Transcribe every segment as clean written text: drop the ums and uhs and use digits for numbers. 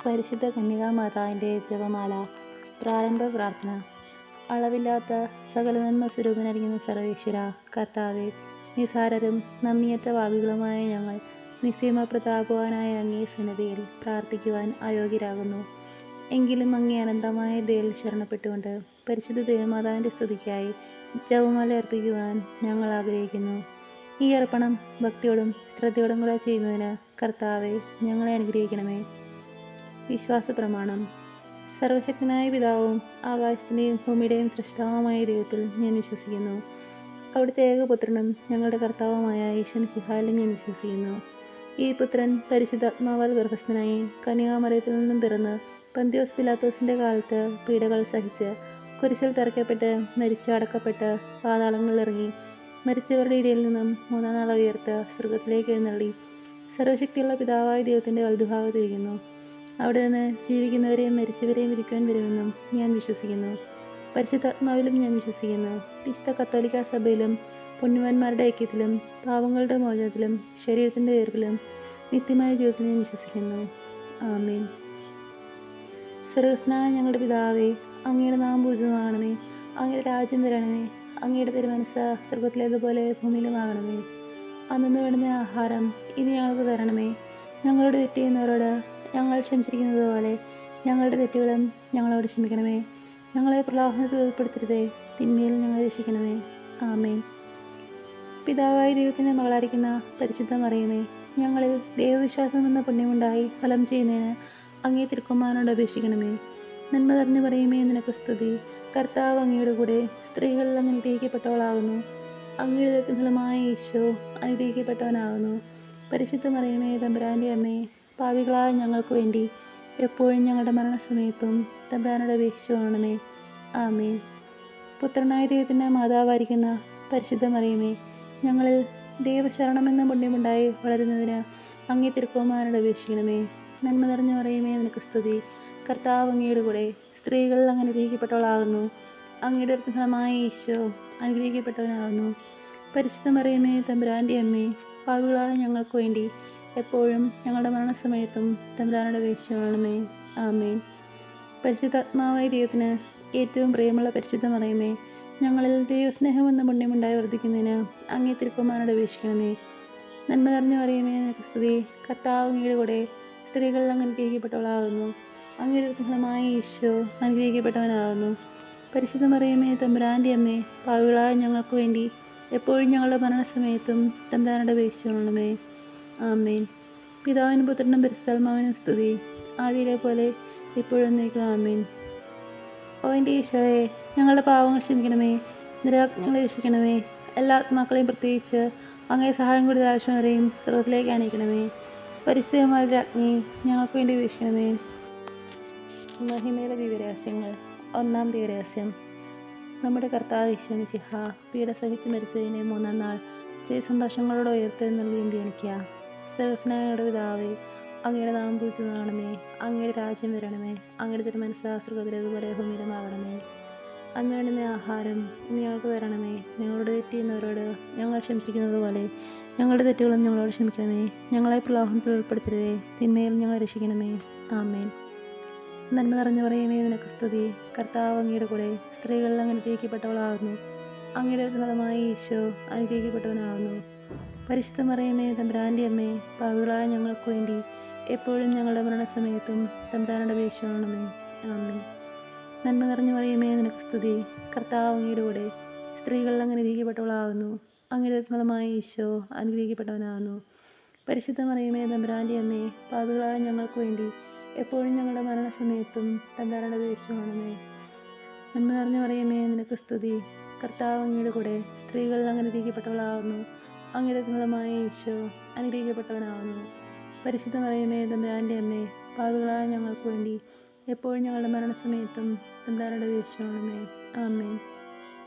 പരിശുദ്ധ കന്യകാമാതാവിൻ്റെ ജപമാല. പ്രാരംഭ പ്രാർത്ഥന. അളവില്ലാത്ത സകല നന്മ സ്വരൂപനായിരിക്കുന്ന സർവേശ്വര കർത്താവെ, നിസാരരും നന്ദിയറ്റ പാപികളുമായ ഞങ്ങൾ നിസ്സീമ പ്രതാപവാനായ അങ്ങേ സന്നിധിയിൽ പ്രാർത്ഥിക്കുവാൻ അയോഗ്യരാകുന്നു. എങ്കിലും അങ്ങേ അനന്തമായ ദയയിൽ ശരണപ്പെട്ടുകൊണ്ട് പരിശുദ്ധ ദേവമാതാവിൻ്റെ സ്തുതിക്കായി ജപമാല അർപ്പിക്കുവാൻ ഞങ്ങൾ ആഗ്രഹിക്കുന്നു. ഈ അർപ്പണം ഭക്തിയോടും ശ്രദ്ധയോടും കൂടെ ചെയ്യുന്നതിന് കർത്താവെ ഞങ്ങളെ അനുഗ്രഹിക്കണമേ. വിശ്വാസ പ്രമാണം. സർവശക്തനായ പിതാവും ആകാശത്തിൻ്റെയും ഭൂമിയുടെയും സൃഷ്ടാവുമായ ദൈവത്തിൽ ഞാൻ വിശ്വസിക്കുന്നു. അവിടുത്തെ ഏകപുത്രനും ഞങ്ങളുടെ കർത്താവുമായ ഈശോമിശിഹായിലും ഞാൻ വിശ്വസിക്കുന്നു. ഈ പുത്രൻ പരിശുദ്ധാത്മാവാൽ ഗർഭസ്ഥനായി കന്യകാമറിയത്തിൽ നിന്നും പിറന്ന് പന്തിയോസ് പിലാത്തോസിൻ്റെ കാലത്ത് പീഡകൾ സഹിച്ച് കുരിശിൽ തറയ്ക്കപ്പെട്ട് മരിച്ചു അടക്കപ്പെട്ട് പാതാളങ്ങളിൽ ഇറങ്ങി മരിച്ചവരുടെ ഇടയിൽ നിന്നും മൂന്നാം നാൾ ഉയർത്ത് സ്വർഗത്തിലേക്ക് എഴുന്നള്ളി സർവശക്തിയുള്ള പിതാവായ ദൈവത്തിൻ്റെ വലതുഭാഗത്തിരിക്കുന്നു. അവിടെ നിന്ന് ജീവിക്കുന്നവരെയും മരിച്ചവരെയും വിധിക്കുവാൻ വരുമെന്നും ഞാൻ വിശ്വസിക്കുന്നു. പരിശുദ്ധാത്മാവിലും ഞാൻ വിശ്വസിക്കുന്നു. വിശുദ്ധ കത്തോലിക്ക സഭയിലും പുണ്യവാന്മാരുടെ ഐക്യത്തിലും പാവങ്ങളുടെ മോചനത്തിലും ശരീരത്തിൻ്റെ ഉയർപ്പിലും നിത്യമായ ജീവിതത്തിൽ ഞാൻ വിശ്വസിക്കുന്നു. ആമേൻ. സ്വർഗ്ഗസ്ഥനായ ഞങ്ങളുടെ പിതാവേ, അങ്ങയുടെ നാമം പൂജിതമാകണമേ. അങ്ങയുടെ രാജ്യം വരണമേ. അങ്ങയുടെ തിരുമനസ്സ് സ്വർഗത്തിലേതുപോലെ ഭൂമിയിലുമാകണമേ. അന്നു വേണ്ടുന്ന ആഹാരം ഇനി ഞങ്ങൾക്ക് തരണമേ. ഞങ്ങളോട് തെറ്റ് ചെയ്യുന്നവരോട് ഞങ്ങൾ ക്ഷമിച്ചിരിക്കുന്നത് പോലെ ഞങ്ങളുടെ തെറ്റുകളും ഞങ്ങളോട് ക്ഷമിക്കണമേ. ഞങ്ങളെ പ്രലോഭനത്തിൽ ഉൾപ്പെടുത്തരുതേ, തിന്മയിൽ ഞങ്ങളെ രക്ഷിക്കണമേ. ആമേൻ. പിതാവായ ദൈവത്തിൻ്റെ മകളായിരിക്കുന്ന പരിശുദ്ധ മറിയമേ, ഞങ്ങളിൽ ദൈവവിശ്വാസം എന്ന പുണ്യമുണ്ടായി ഫലം ചെയ്യുന്നതിന് അങ്ങേ തിരുക്കുമാരനോട് അപേക്ഷിക്കണമേ. നന്മ നിറഞ്ഞു പറയുമേ, നിനക്ക് സ്തുതി. കർത്താവ് അങ്ങയുടെ കൂടെ സ്ത്രീകളിൽ അങ്ങ് അനുഗ്രഹിക്കപ്പെട്ടവളാകുന്നു. അങ്ങയുടെ ഫലമായ ഈശോ അനുഗ്രഹിക്കപ്പെട്ടവനാകുന്നു. പരിശുദ്ധ മറിയമേ, തമ്പുരാൻ്റെ അമ്മേ, പാപികളായ ഞങ്ങൾക്ക് വേണ്ടി എപ്പോഴും ഞങ്ങളുടെ മരണസമയത്തും തമ്പുരാനോട് അപേക്ഷിച്ചു കൊള്ളണമേ. ആമേൻ. പുത്രനായ ദൈവത്തിൻ്റെ മാതാവായിരിക്കുന്ന പരിശുദ്ധ മറിയമേ, ഞങ്ങളിൽ ദൈവശരണമെന്ന പുണ്യമുണ്ടായി വളരുന്നതിന് അങ്ങേ തിരുക്കുമാരനോട് അപേക്ഷിക്കണമേ. നന്മ നിറഞ്ഞു പറയുമേ, നിനക്ക് സ്തുതി. കർത്താവ് അങ്ങയുടെ കൂടെ സ്ത്രീകളിൽ അങ്ങ് അനുഗ്രഹിക്കപ്പെട്ടവളാകുന്നു. അങ്ങയുടെ ഫലമായ ഈശോ അനുഗ്രഹിക്കപ്പെട്ടവനാകുന്നു. പരിശുദ്ധ മറിയമേ, തമ്പുരാൻ്റെ അമ്മേ, പാപികളായ ഞങ്ങൾക്ക് വേണ്ടി എപ്പോഴും ഞങ്ങളുടെ മരണസമയത്തും തമ്പുരാനോട് അപേക്ഷിച്ചു കൊള്ളണമേ. ആമേൻ. പരിശുദ്ധാത്മാവായ ദൈവത്തിന് ഏറ്റവും പ്രിയമുള്ള പരിശുദ്ധ മറിയമേ, ഞങ്ങളിൽ ദൈവസ്നേഹമെന്ന പുണ്യമുണ്ടായി വർദ്ധിക്കുന്നതിന് അങ്ങേ തിരുക്കുമാരനോട് അപേക്ഷിക്കണമേ. നന്മ നിറഞ്ഞു പറയുമേ, നിനക്ക് സ്തുതി. കർത്താവ് അങ്ങയുടെ കൂടെ സ്ത്രീകളിൽ അങ്ങ് അനുഗ്രഹിക്കപ്പെട്ടവളാകുന്നു. അങ്ങയുടെ ഫലമായ ഈശോ അനുഗ്രഹിക്കപ്പെട്ടവനാകുന്നു. പരിശുദ്ധ മറിയമേ, തമ്പുരാൻ്റെ അമ്മേ, പാപികളായ ഞങ്ങൾക്ക് വേണ്ടി എപ്പോഴും ഞങ്ങളുടെ മരണസമയത്തും തമ്പുരാനോട് അപേക്ഷിച്ചു കൊള്ളണമേ. ആമേൻ. പിതാവിനും പുത്രനും പരിശുദ്ധാത്മാവിനും സ്തുതി, ആദിയിലെ പോലെ ഇപ്പോഴും എന്നേക്കും. ആമേൻ. ഓ എൻ്റെ ഈശോയെ, ഞങ്ങളുടെ പാവങ്ങൾ ക്ഷമിക്കണമേ. നിരാജ്ഞങ്ങളെ രക്ഷിക്കണമേ. എല്ലാ ആത്മാക്കളെയും പ്രത്യേകിച്ച് അങ്ങേ സഹായം കൂടുതൽ ആവശ്യമുള്ളവരെയും സ്വർഗത്തിലേക്ക് അനയിക്കണമേ. പരിശുദ്ധമായ രാജ്ഞി ഞങ്ങൾക്ക് വേണ്ടി വീക്ഷിക്കണമേ. മഹിമയുടെ ദിവ്യരഹസ്യങ്ങൾ. ഒന്നാം ദിവ്യരഹസ്യം. നമ്മുടെ കർത്താവ് ഈശോമിശിഹ പീഡ സഹിച്ച് മരിച്ചതിനെ മൂന്നാം നാൾ സന്തോഷങ്ങളോടെ ഉയർത്തെഴുന്നള്ളിയും ധ്യാനിക്കുക. സർവ്വസ്നായ ഞങ്ങളുടെ പിതാവേ, അങ്ങയുടെ നാമം പൂജിതമാകണമേ. അങ്ങയുടെ രാജ്യം വരണമേ. അങ്ങയുടെ തിരുമനസ്സ് സ്വർഗ്ഗത്തിലേതുപോലെ ഭൂമിയിലുമാകണമേ. അന്ന് വേണ്ടുന്ന ആഹാരം ഇനി ഞങ്ങൾക്ക് തരണമേ. ഞങ്ങളോട് തെറ്റ് ചെയ്യുന്നവരോട് ഞങ്ങൾ ക്ഷമിച്ചിരിക്കുന്നത് പോലെ ഞങ്ങളുടെ തെറ്റുകളും ഞങ്ങളോട് ക്ഷമിക്കണമേ. ഞങ്ങളെ പ്രലോഭനത്തിൽ ഉൾപ്പെടുത്തരുതേ, തിന്മയിൽ ഞങ്ങളെ രക്ഷിക്കണമേ. ആമേൻ. നന്മ നിറഞ്ഞു പറയുമേ, നിനക്ക് സ്തുതി. കർത്താവ് അങ്ങയുടെ കൂടെ സ്ത്രീകളിൽ അങ്ങ് അനുഗ്രഹിക്കപ്പെട്ടവളാകുന്നു. അങ്ങയുടെ ഫലമായ ഈശോ അനുഗ്രഹിക്കപ്പെട്ടവനാകുന്നു. പരിശുദ്ധ മറിയമേ, തമ്പുരാൻ്റെ അമ്മേ, പാപികളായ ഞങ്ങൾക്ക് വേണ്ടി എപ്പോഴും ഞങ്ങളുടെ മരണസമയത്തും തമ്പുരാനോട് അപേക്ഷിച്ചു കൊള്ളണമേ. ആമേൻ. നന്മ നിറഞ്ഞു പറയുമേ, നിനക്ക് സ്തുതി. കർത്താവ് അങ്ങയുടെ കൂടെ സ്ത്രീകളിൽ അങ്ങ് അനുഗ്രഹിക്കപ്പെട്ടവളാകുന്നു. അങ്ങയുടെ ഫലമായ ഈശോ അനുഗ്രഹിക്കപ്പെട്ടവനാകുന്നു. പരിശുദ്ധ മറിയമേ, തമ്പുരാൻ്റെ അമ്മേ, പാപികളായ ഞങ്ങൾക്ക് വേണ്ടി എപ്പോഴും ഞങ്ങളുടെ മരണസമയത്തും തമ്പുരാനോട് അപേക്ഷിച്ചു കൊള്ളണമേ. നന്മ നിറഞ്ഞു പറയുമേ, നിനക്ക് സ്തുതി. കർത്താവ് അങ്ങയുടെ കൂടെ സ്ത്രീകളിൽ അങ്ങ് അനുഗ്രഹിക്കപ്പെട്ടവളാകുന്നു. അങ്ങയുടെ ഫലമായ ഈശോ അനുഗ്രഹിക്കപ്പെട്ടവനാകുന്നു. പരിശുദ്ധ മറിയമേ, തമ്പുരാൻ്റെ അമ്മേ, പാപികളായ ഞങ്ങൾക്ക് വേണ്ടി എപ്പോഴും ഞങ്ങളുടെ മരണസമയത്തും തമ്പുരാനോട് അപേക്ഷിച്ചു കൊള്ളണമേ. ആമേൻ.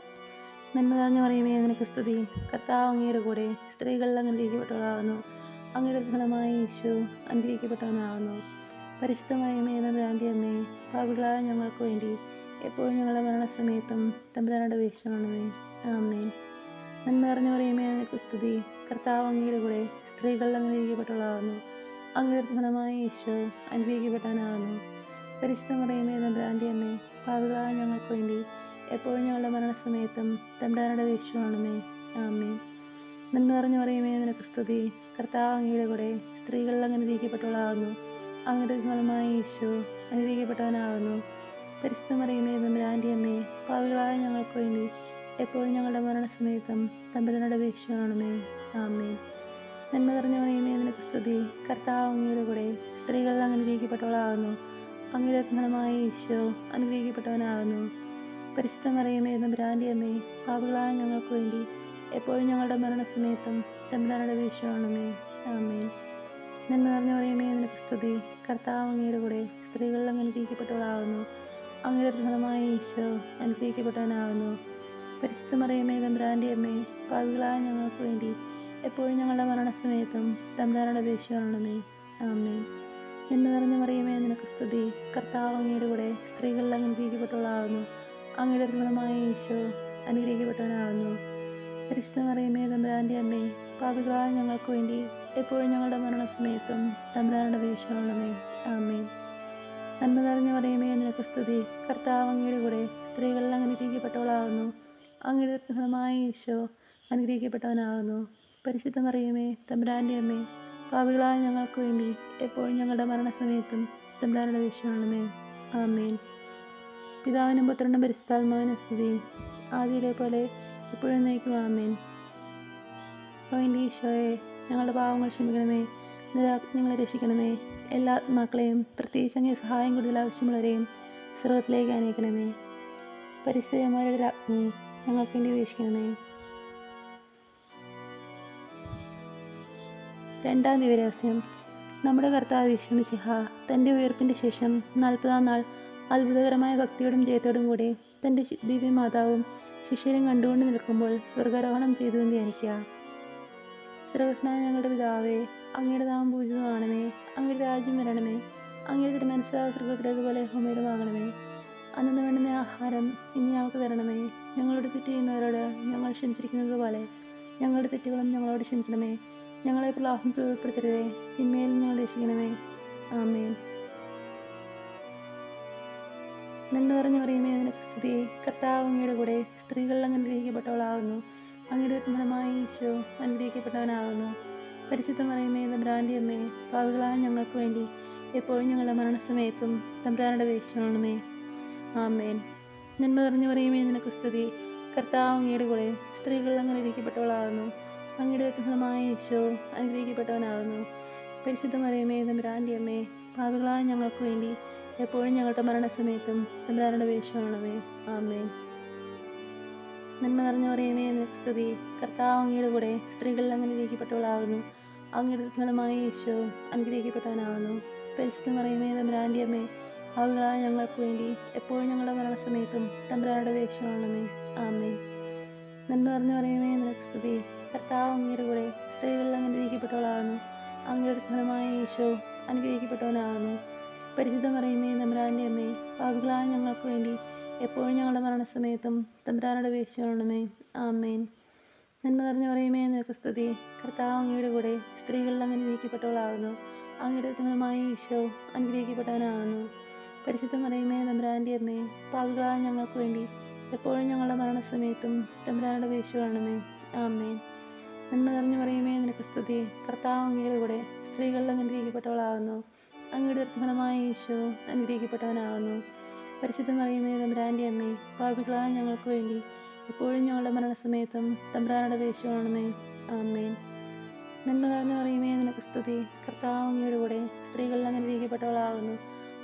നന്മ നിറഞ്ഞു പറയുമേ, നിനക്ക് സ്തുതി. കർത്താവ് അങ്ങയുടെ കൂടെ സ്ത്രീകളിൽ അങ്ങ് അനുഗ്രഹിക്കപ്പെട്ടവളാകുന്നു. അങ്ങയുടെ ഫലമായ ഈശോ അനുഗ്രഹിക്കപ്പെട്ടവനാകുന്നു. പരിശുദ്ധ മറിയമേ, തമ്പുരാൻ്റെ അമ്മേ, പാപികളായ ഞങ്ങൾക്ക് വേണ്ടി എപ്പോഴും ഞങ്ങളുടെ മരണസമയത്തും തമ്പുരാനോട് അപേക്ഷിച്ചു കൊള്ളണമേ. ആമേൻ. നന്മ നിറഞ്ഞു പറയുമേ, നിനക്ക് സ്തുതി. കർത്താവ് അങ്ങയുടെ കൂടെ സ്ത്രീകളിൽ അങ്ങ് അനുഗ്രഹിക്കപ്പെട്ടവളാകുന്നു. അങ്ങയുടെ ഫലമായ ഈശോ അനുഗ്രഹിക്കപ്പെട്ടവനാകുന്നു. പരിശുദ്ധ മറിയമേ തമ്പുരാൻ്റെ അമ്മേ, പാപികളായ ഞങ്ങൾക്ക് വേണ്ടി എപ്പോഴും ഞങ്ങളുടെ മരണസമയത്തും തമ്പുരാനോട് അപേക്ഷിച്ചുകൊള്ളണമേ. ആമേൻ. നന്മ നിറഞ്ഞ മറിയമേ, നിനക്ക് സ്തുതി. കർത്താവ് അങ്ങയുടെ കൂടെ സ്ത്രീകളിൽ അങ്ങ് അനുഗ്രഹിക്കപ്പെട്ടവളാകുന്നു. അങ്ങയുടെ ഫലമായ ഈശോ അനുഗ്രഹിക്കപ്പെട്ടവനാകുന്നു. പരിശുദ്ധ മറിയമേ തമ്പുരാൻ്റെ അമ്മേ, പാപികളായ ഞങ്ങൾക്ക് വേണ്ടി എപ്പോഴും ഞങ്ങളുടെ മരണസമയത്തും തമ്പുരാനോട് അപേക്ഷിച്ചുകൊള്ളണമേ. ആമേൻ. നന്മ നിറഞ്ഞ മറിയമേ, നിനക്ക് സ്തുതി. കർത്താവ് അങ്ങയുടെ കൂടെ സ്ത്രീകളിൽ അങ്ങ് അനുഗ്രഹിക്കപ്പെട്ടവളാകുന്നു. അങ്ങയുടെ ഫലമായ ഈശോ അനുഗ്രഹിക്കപ്പെട്ടവനാകുന്നു. പരിശുദ്ധ മറിയമേ തമ്പുരാൻ്റെ അമ്മേ, പാപികളായ ഞങ്ങൾക്ക് വേണ്ടി എപ്പോഴും ഞങ്ങളുടെ മരണസമയത്തും തമ്പുരാനോട് അപേക്ഷിച്ചുകൊള്ളണമേ. ആമേൻ. നന്മ നിറഞ്ഞ മറിയമേ, നിനക്ക് സ്തുതി. കർത്താവ് അങ്ങയുടെ കൂടെ സ്ത്രീകളിൽ അങ്ങ് അനുഗ്രഹിക്കപ്പെട്ടവളാകുന്നു. അങ്ങയുടെ ഫലമായ ഈശോ അനുഗ്രഹിക്കപ്പെട്ടവനാകുന്നു. പരിശുദ്ധ മറിയമേ തമ്പുരാൻ്റെ അമ്മേ, പാപികളായ ഞങ്ങൾക്ക് വേണ്ടി എപ്പോഴും ഞങ്ങളുടെ മരണസമയത്തും തമ്പുരാനോട് അപേക്ഷിച്ചുകൊള്ളണമേ. ആമേൻ. നന്മ നിറഞ്ഞ മറിയമേ, നിനക്ക് സ്തുതി. കർത്താവ് അങ്ങയുടെ കൂടെ സ്ത്രീകളിൽ അങ്ങ് അനുഗ്രഹിക്കപ്പെട്ടവളാകുന്നു. അങ്ങയുടെ ഫലമായ ഈശോ അനുഗ്രഹിക്കപ്പെട്ടവനാകുന്നു. പരിശുദ്ധ മറിയമേ തമ്പുരാൻ്റെ അമ്മേ, പാപികളായ ഞങ്ങൾക്ക് വേണ്ടി എപ്പോഴും ഞങ്ങളുടെ മരണസമയത്തും തമ്പുരാനോട് അപേക്ഷിച്ചുകൊള്ളണമേ. ആമേൻ. നന്മ നിറഞ്ഞ മറിയമേ, നിനക്ക് സ്തുതി. കർത്താവ് അങ്ങയുടെ കൂടെ സ്ത്രീകളിൽ അങ്ങ് അനുഗ്രഹിക്കപ്പെട്ടവളാകുന്നു. അങ്ങയുടെ ഫലമായ ഈശോ അനുഗ്രഹിക്കപ്പെട്ടവനാകുന്നു. പരിശുദ്ധ മറിയമേ തമ്പുരാൻ്റെ അമ്മേ, പാപികളായ ഞങ്ങൾക്ക് വേണ്ടി എപ്പോഴും ഞങ്ങളുടെ മരണസമയത്തും തമ്പുരാനോട് അപേക്ഷിച്ചുകൊള്ളണമേ. ആമേൻ. പിതാവിനും പുത്രനും പരിശുദ്ധാത്മാവിനും സ്തുതി. ആദിയിലെ പോലെ എപ്പോഴും നയിക്കും. ആമേൻ. ഓ എൻ്റെ ഈശോയെ, ഞങ്ങളുടെ പാവങ്ങൾ ക്ഷമിക്കണമേ. ഞങ്ങളെ രക്ഷിക്കണമേ. എല്ലാ ആത്മാക്കളെയും, പ്രത്യേകിച്ച് അങ്ങേ സഹായം കൂടുതൽ ആവശ്യമുള്ളവരെയും സ്വർഗ്ഗത്തിലേക്ക് അനയിക്കണമേ. പരിശുദ്ധന്മാരുടെ രാജ്ഞി ഞങ്ങൾക്ക് വേണ്ടി വീക്ഷിക്കണമേ. രണ്ടാം ദിവരഹസ്യം. നമ്മുടെ കർത്താവ് യേശു മിശിഹ തൻ്റെ ഉയർപ്പിൻ്റെ ശേഷം 40-ാം നാൾ അത്ഭുതകരമായ ഭക്തിയോടും ജയത്തോടും കൂടി തൻ്റെ ദിവ്യമാതാവും ശിഷ്യരും കണ്ടുകൊണ്ട് നിൽക്കുമ്പോൾ സ്വർഗാരോഹണം ചെയ്തുവെന്ന് ധ്യാനിക്കുക. സർവ്വജ്ഞനായ ഞങ്ങളുടെ പിതാവേ, അങ്ങയുടെ നാമം പൂജിതമാകണമേ. അങ്ങയുടെ രാജ്യം വരണമേ. അങ്ങയുടെ തിരുമനസ്സ് സ്വർഗ്ഗത്തിലേതുപോലെ ഭൂമിയിലുമാകണമേ. അന്നു വേണ്ടുന്ന ആഹാരം ഇന്ന് ഞങ്ങൾക്ക് തരണമേ. ഞങ്ങളോട് തെറ്റ് ചെയ്യുന്നവരോട് ഞങ്ങൾ ക്ഷമിച്ചിരിക്കുന്നത് പോലെ ഞങ്ങളുടെ തെറ്റുകളും ഞങ്ങളോട് ക്ഷമിക്കണമേ. ഞങ്ങളെ പ്രലോഭനത്തിൽ ഉൾപ്പെടുത്തരുതേ, തിന്മയിൽ ഞങ്ങൾ രക്ഷിക്കണമേ. ആമേൻ. നന്മ നിറഞ്ഞ മറിയമേ, നിനക്ക് സ്തുതി. കർത്താവ് അങ്ങയുടെ കൂടെ സ്ത്രീകളിൽ അങ്ങ് അനുഗ്രഹിക്കപ്പെട്ടവളാകുന്നു. അങ്ങയുടെ ഫലമായ ഈശോ അനുഗ്രഹിക്കപ്പെട്ടവനാകുന്നു. പരിശുദ്ധ മറിയമേ തമ്പുരാൻ്റെ അമ്മേ, പാപികളായ ഞങ്ങൾക്ക് വേണ്ടി എപ്പോഴും ഞങ്ങളുടെ മരണസമയത്തും തമ്പുരാനോട് അപേക്ഷിച്ചുകൊള്ളണമേ. ആമേൻ. നന്മ നിറഞ്ഞ മറിയമേ, നിനക്ക് സ്തുതി. കർത്താവ് അങ്ങയുടെ കൂടെ സ്ത്രീകളിൽ അങ്ങ് അനുഗ്രഹിക്കപ്പെട്ടവളാകുന്നു. അങ്ങയുടെ ഫലമായ ഈശോ അനുഗ്രഹിക്കപ്പെട്ടവനാകുന്നു. പരിശുദ്ധ മറിയമേ തമ്പുരാൻ്റെ അമ്മേ, പാപികളായ ഞങ്ങൾക്ക് വേണ്ടി എപ്പോഴും ഞങ്ങളുടെ മരണസമയത്തും തമ്പുരാനോട് അപേക്ഷിച്ചുകൊള്ളണമേ. ആമേൻ. നന്മ നിറഞ്ഞ മറിയമേ, നിനക്ക് സ്തുതി. കർത്താവ് അങ്ങയുടെ കൂടെ സ്ത്രീകളിൽ അങ്ങ് അനുഗ്രഹിക്കപ്പെട്ടവളാകുന്നു. അങ്ങയുടെ ഫലമായ ഈശോ അനുഗ്രഹിക്കപ്പെട്ടവനാകുന്നു. പരിശുദ്ധ മറിയമേ തമ്പുരാൻ്റെ അമ്മേ, പാപികളായ ഞങ്ങൾക്ക് വേണ്ടി എപ്പോഴും ഞങ്ങളുടെ മരണസമയത്തും തമ്പുരാനോട് അപേക്ഷിച്ചുകൊള്ളണമേ. ആമേൻ. നന്മ നിറഞ്ഞ മറിയമേ, നിനക്ക് സ്തുതി. കർത്താവ് അങ്ങയുടെ കൂടെ സ്ത്രീകളിൽ അങ്ങ് അനുഗ്രഹിക്കപ്പെട്ടവളാകുന്നു. അങ്ങയുടെ ഫലമായ ഈശോ അനുഗ്രഹിക്കപ്പെട്ടവനാകുന്നു. പരിശുദ്ധ മറിയമേ തമ്പുരാൻ്റെ അമ്മേ, പാപികളായ ഞങ്ങൾക്ക് വേണ്ടി എപ്പോഴും ഞങ്ങളുടെ മരണസമയത്തും തമ്പുരാനോട് അപേക്ഷിച്ചുകൊള്ളണമേ. ആമേൻ. നന്മ നിറഞ്ഞ മറിയമേ, നിനക്ക് സ്തുതി. കർത്താവ് അങ്ങയുടെ കൂടെ സ്ത്രീകളിൽ അങ്ങ് അനുഗ്രഹിക്കപ്പെട്ടവളാകുന്നു. അങ്ങയുടെ ഫലമായ ഈശോ അനുഗ്രഹിക്കപ്പെട്ടവനാകുന്നു. പരിശുദ്ധ മറിയമേ തമ്പുരാൻ്റെ അമ്മേ, പാപികളായ ഞങ്ങൾക്ക് വേണ്ടി എപ്പോഴും ഞങ്ങളുടെ മരണസമയത്തും തമ്പുരാനോട് അപേക്ഷിച്ചുകൊള്ളണമേ. ആമേൻ. നന്മ നിറഞ്ഞ മറിയമേ, നിനക്ക് സ്തുതി. കർത്താവ് അങ്ങയുടെ കൂടെ സ്ത്രീകളിൽ അങ്ങ് അനുഗ്രഹിക്കപ്പെട്ടവളാകുന്നു. അങ്ങയുടെ ഫലമായ ഈശോ അനുഗ്രഹിക്കപ്പെട്ടവനാകുന്നു. പരിശുദ്ധ മറിയമേ തമ്പുരാൻ്റെ അമ്മേ, പാപികളായ ഞങ്ങൾക്ക് വേണ്ടി എപ്പോഴും ഞങ്ങളുടെ മരണസമയത്തും തമ്പുരാനോട് അപേക്ഷിച്ചുകൊള്ളണമേ. ആമേൻ. നന്മ നിറഞ്ഞ മറിയമേ, നിനക്ക് സ്തുതി. കർത്താവ് അങ്ങയുടെ കൂടെ സ്ത്രീകളിൽ അങ്ങ് അനുഗ്രഹിക്കപ്പെട്ടവളാകുന്നു.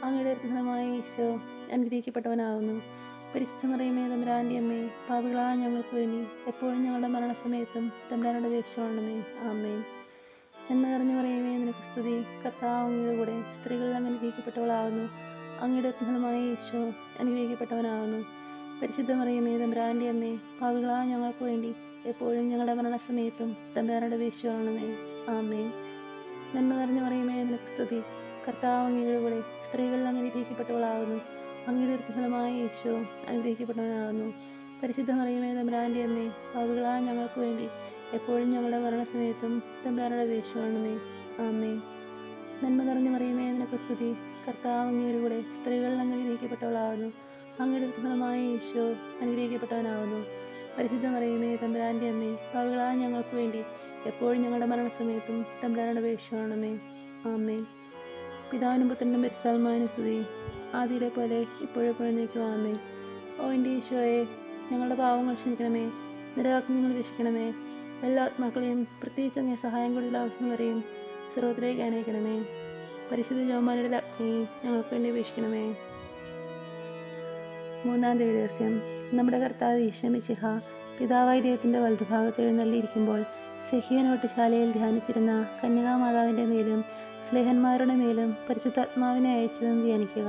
അങ്ങയുടെ ഫലമായ ഈശോ അനുഗ്രഹിക്കപ്പെട്ടവനാകുന്നു. പരിശുദ്ധ മറിയമേ തമ്പുരാൻ്റെ അമ്മേ, പാപികളായ ഞങ്ങൾക്ക് വേണ്ടി എപ്പോഴും ഞങ്ങളുടെ മരണസമയത്തും തമ്പുരാനോട് അപേക്ഷിച്ചുകൊള്ളണമേ. ആമേൻ. നന്മ നിറഞ്ഞ മറിയമേ, നിനക്ക് സ്തുതി. കർത്താവ് അങ്ങയുടെ കൂടെ സ്ത്രീകളിൽ അങ്ങ് അനുഗ്രഹിക്കപ്പെട്ടവളാകുന്നു. അങ്ങയുടെ ഫലമായ ഈശോ അനുഗ്രഹിക്കപ്പെട്ടവനാകുന്നു. പരിശുദ്ധ മറിയമേ തമ്പുരാൻ്റെ അമ്മേ, പാപികളായ ഞങ്ങൾക്ക് വേണ്ടി എപ്പോഴും ഞങ്ങളുടെ മരണസമയത്തും തമ്പുരാനോട് അപേക്ഷിച്ചുകൊള്ളണമേ. ആമേൻ. നന്മ നിറഞ്ഞ മറിയമേ, നിനക്ക് സ്തുതി. കർത്താവ് അങ്ങയുടെ കൂടെ സ്ത്രീകളിൽ അങ്ങ് അനുഗ്രഹിക്കപ്പെട്ടവളാകുന്നു. അങ്ങയുടെ ഫലമായ ഈശോ അനുഗ്രഹിക്കപ്പെട്ടവനാകുന്നു. പരിശുദ്ധ മറിയമേ തമ്പുരാൻ്റെ അമ്മേ, പാപികളായ ഞങ്ങൾക്ക് വേണ്ടി എപ്പോഴും ഞങ്ങളുടെ മരണസമയത്തും തമ്പുരാനോട് അപേക്ഷിച്ചുകൊള്ളണമേ. ആമേൻ. നന്മ നിറഞ്ഞ മറിയമേ, നിനക്ക് സ്തുതി. കർത്താവ് അങ്ങയുടെ കൂടെ സ്ത്രീകളിൽ അങ്ങ് അനുഗ്രഹിക്കപ്പെട്ടവളാകുന്നു. അങ്ങയുടെ ഫലമായ ഈശോ അനുഗ്രഹിക്കപ്പെട്ടവനാകുന്നു. പരിശുദ്ധ മറിയമേ, തമ്പുരാൻ്റെ അമ്മേ, പാപികളായ ഞങ്ങൾക്ക് വേണ്ടി എപ്പോഴും ഞങ്ങളുടെ മരണസമയത്തും തമ്പുരാനോട് അപേക്ഷിക്കണമേ. ആമേൻ. പിതാവിനും പുത്രനും പരിശുദ്ധാത്മാവിനും സ്തുതി. ആദിയിലെ പോലെ ഇപ്പോഴെപ്പോഴും എന്നേക്കും ആമേൻ. ഓ എൻ്റെ ഈശോയെ, ഞങ്ങളുടെ പാവങ്ങൾ ക്ഷമിക്കണമേ. നിരയാജ്ഞകൾ രക്ഷിക്കണമേ. എല്ലാ ആത്മാക്കളെയും പ്രത്യേകിച്ച് അങ്ങേ സഹായം കൂടുതൽ ആവശ്യമുള്ളവരെയും സ്വർഗ്ഗത്തിലേക്ക് അനയിക്കണമേ. പരിശുദ്ധ ജപമാലയുടെ അഗ്നി ഞങ്ങൾക്ക് വേണ്ടി അപേക്ഷിക്കണമേ. മൂന്നാം ദിവസം നമ്മുടെ കർത്താവ് ഈശോ മിശിഹ പിതാവായ ദൈവത്തിൻ്റെ വലതുഭാഗത്ത് എഴുന്നള്ളിയിരിക്കുമ്പോൾ സെഹിയോനോട്ടുശാലയിൽ ധ്യാനിച്ചിരുന്ന കന്യകാമാതാവിൻ്റെ മേലും സ്ലേഹന്മാരുടെ മേലും പരിശുദ്ധാത്മാവിനെ അയച്ചുവെന്ന് ധ്യാനിക്കുക.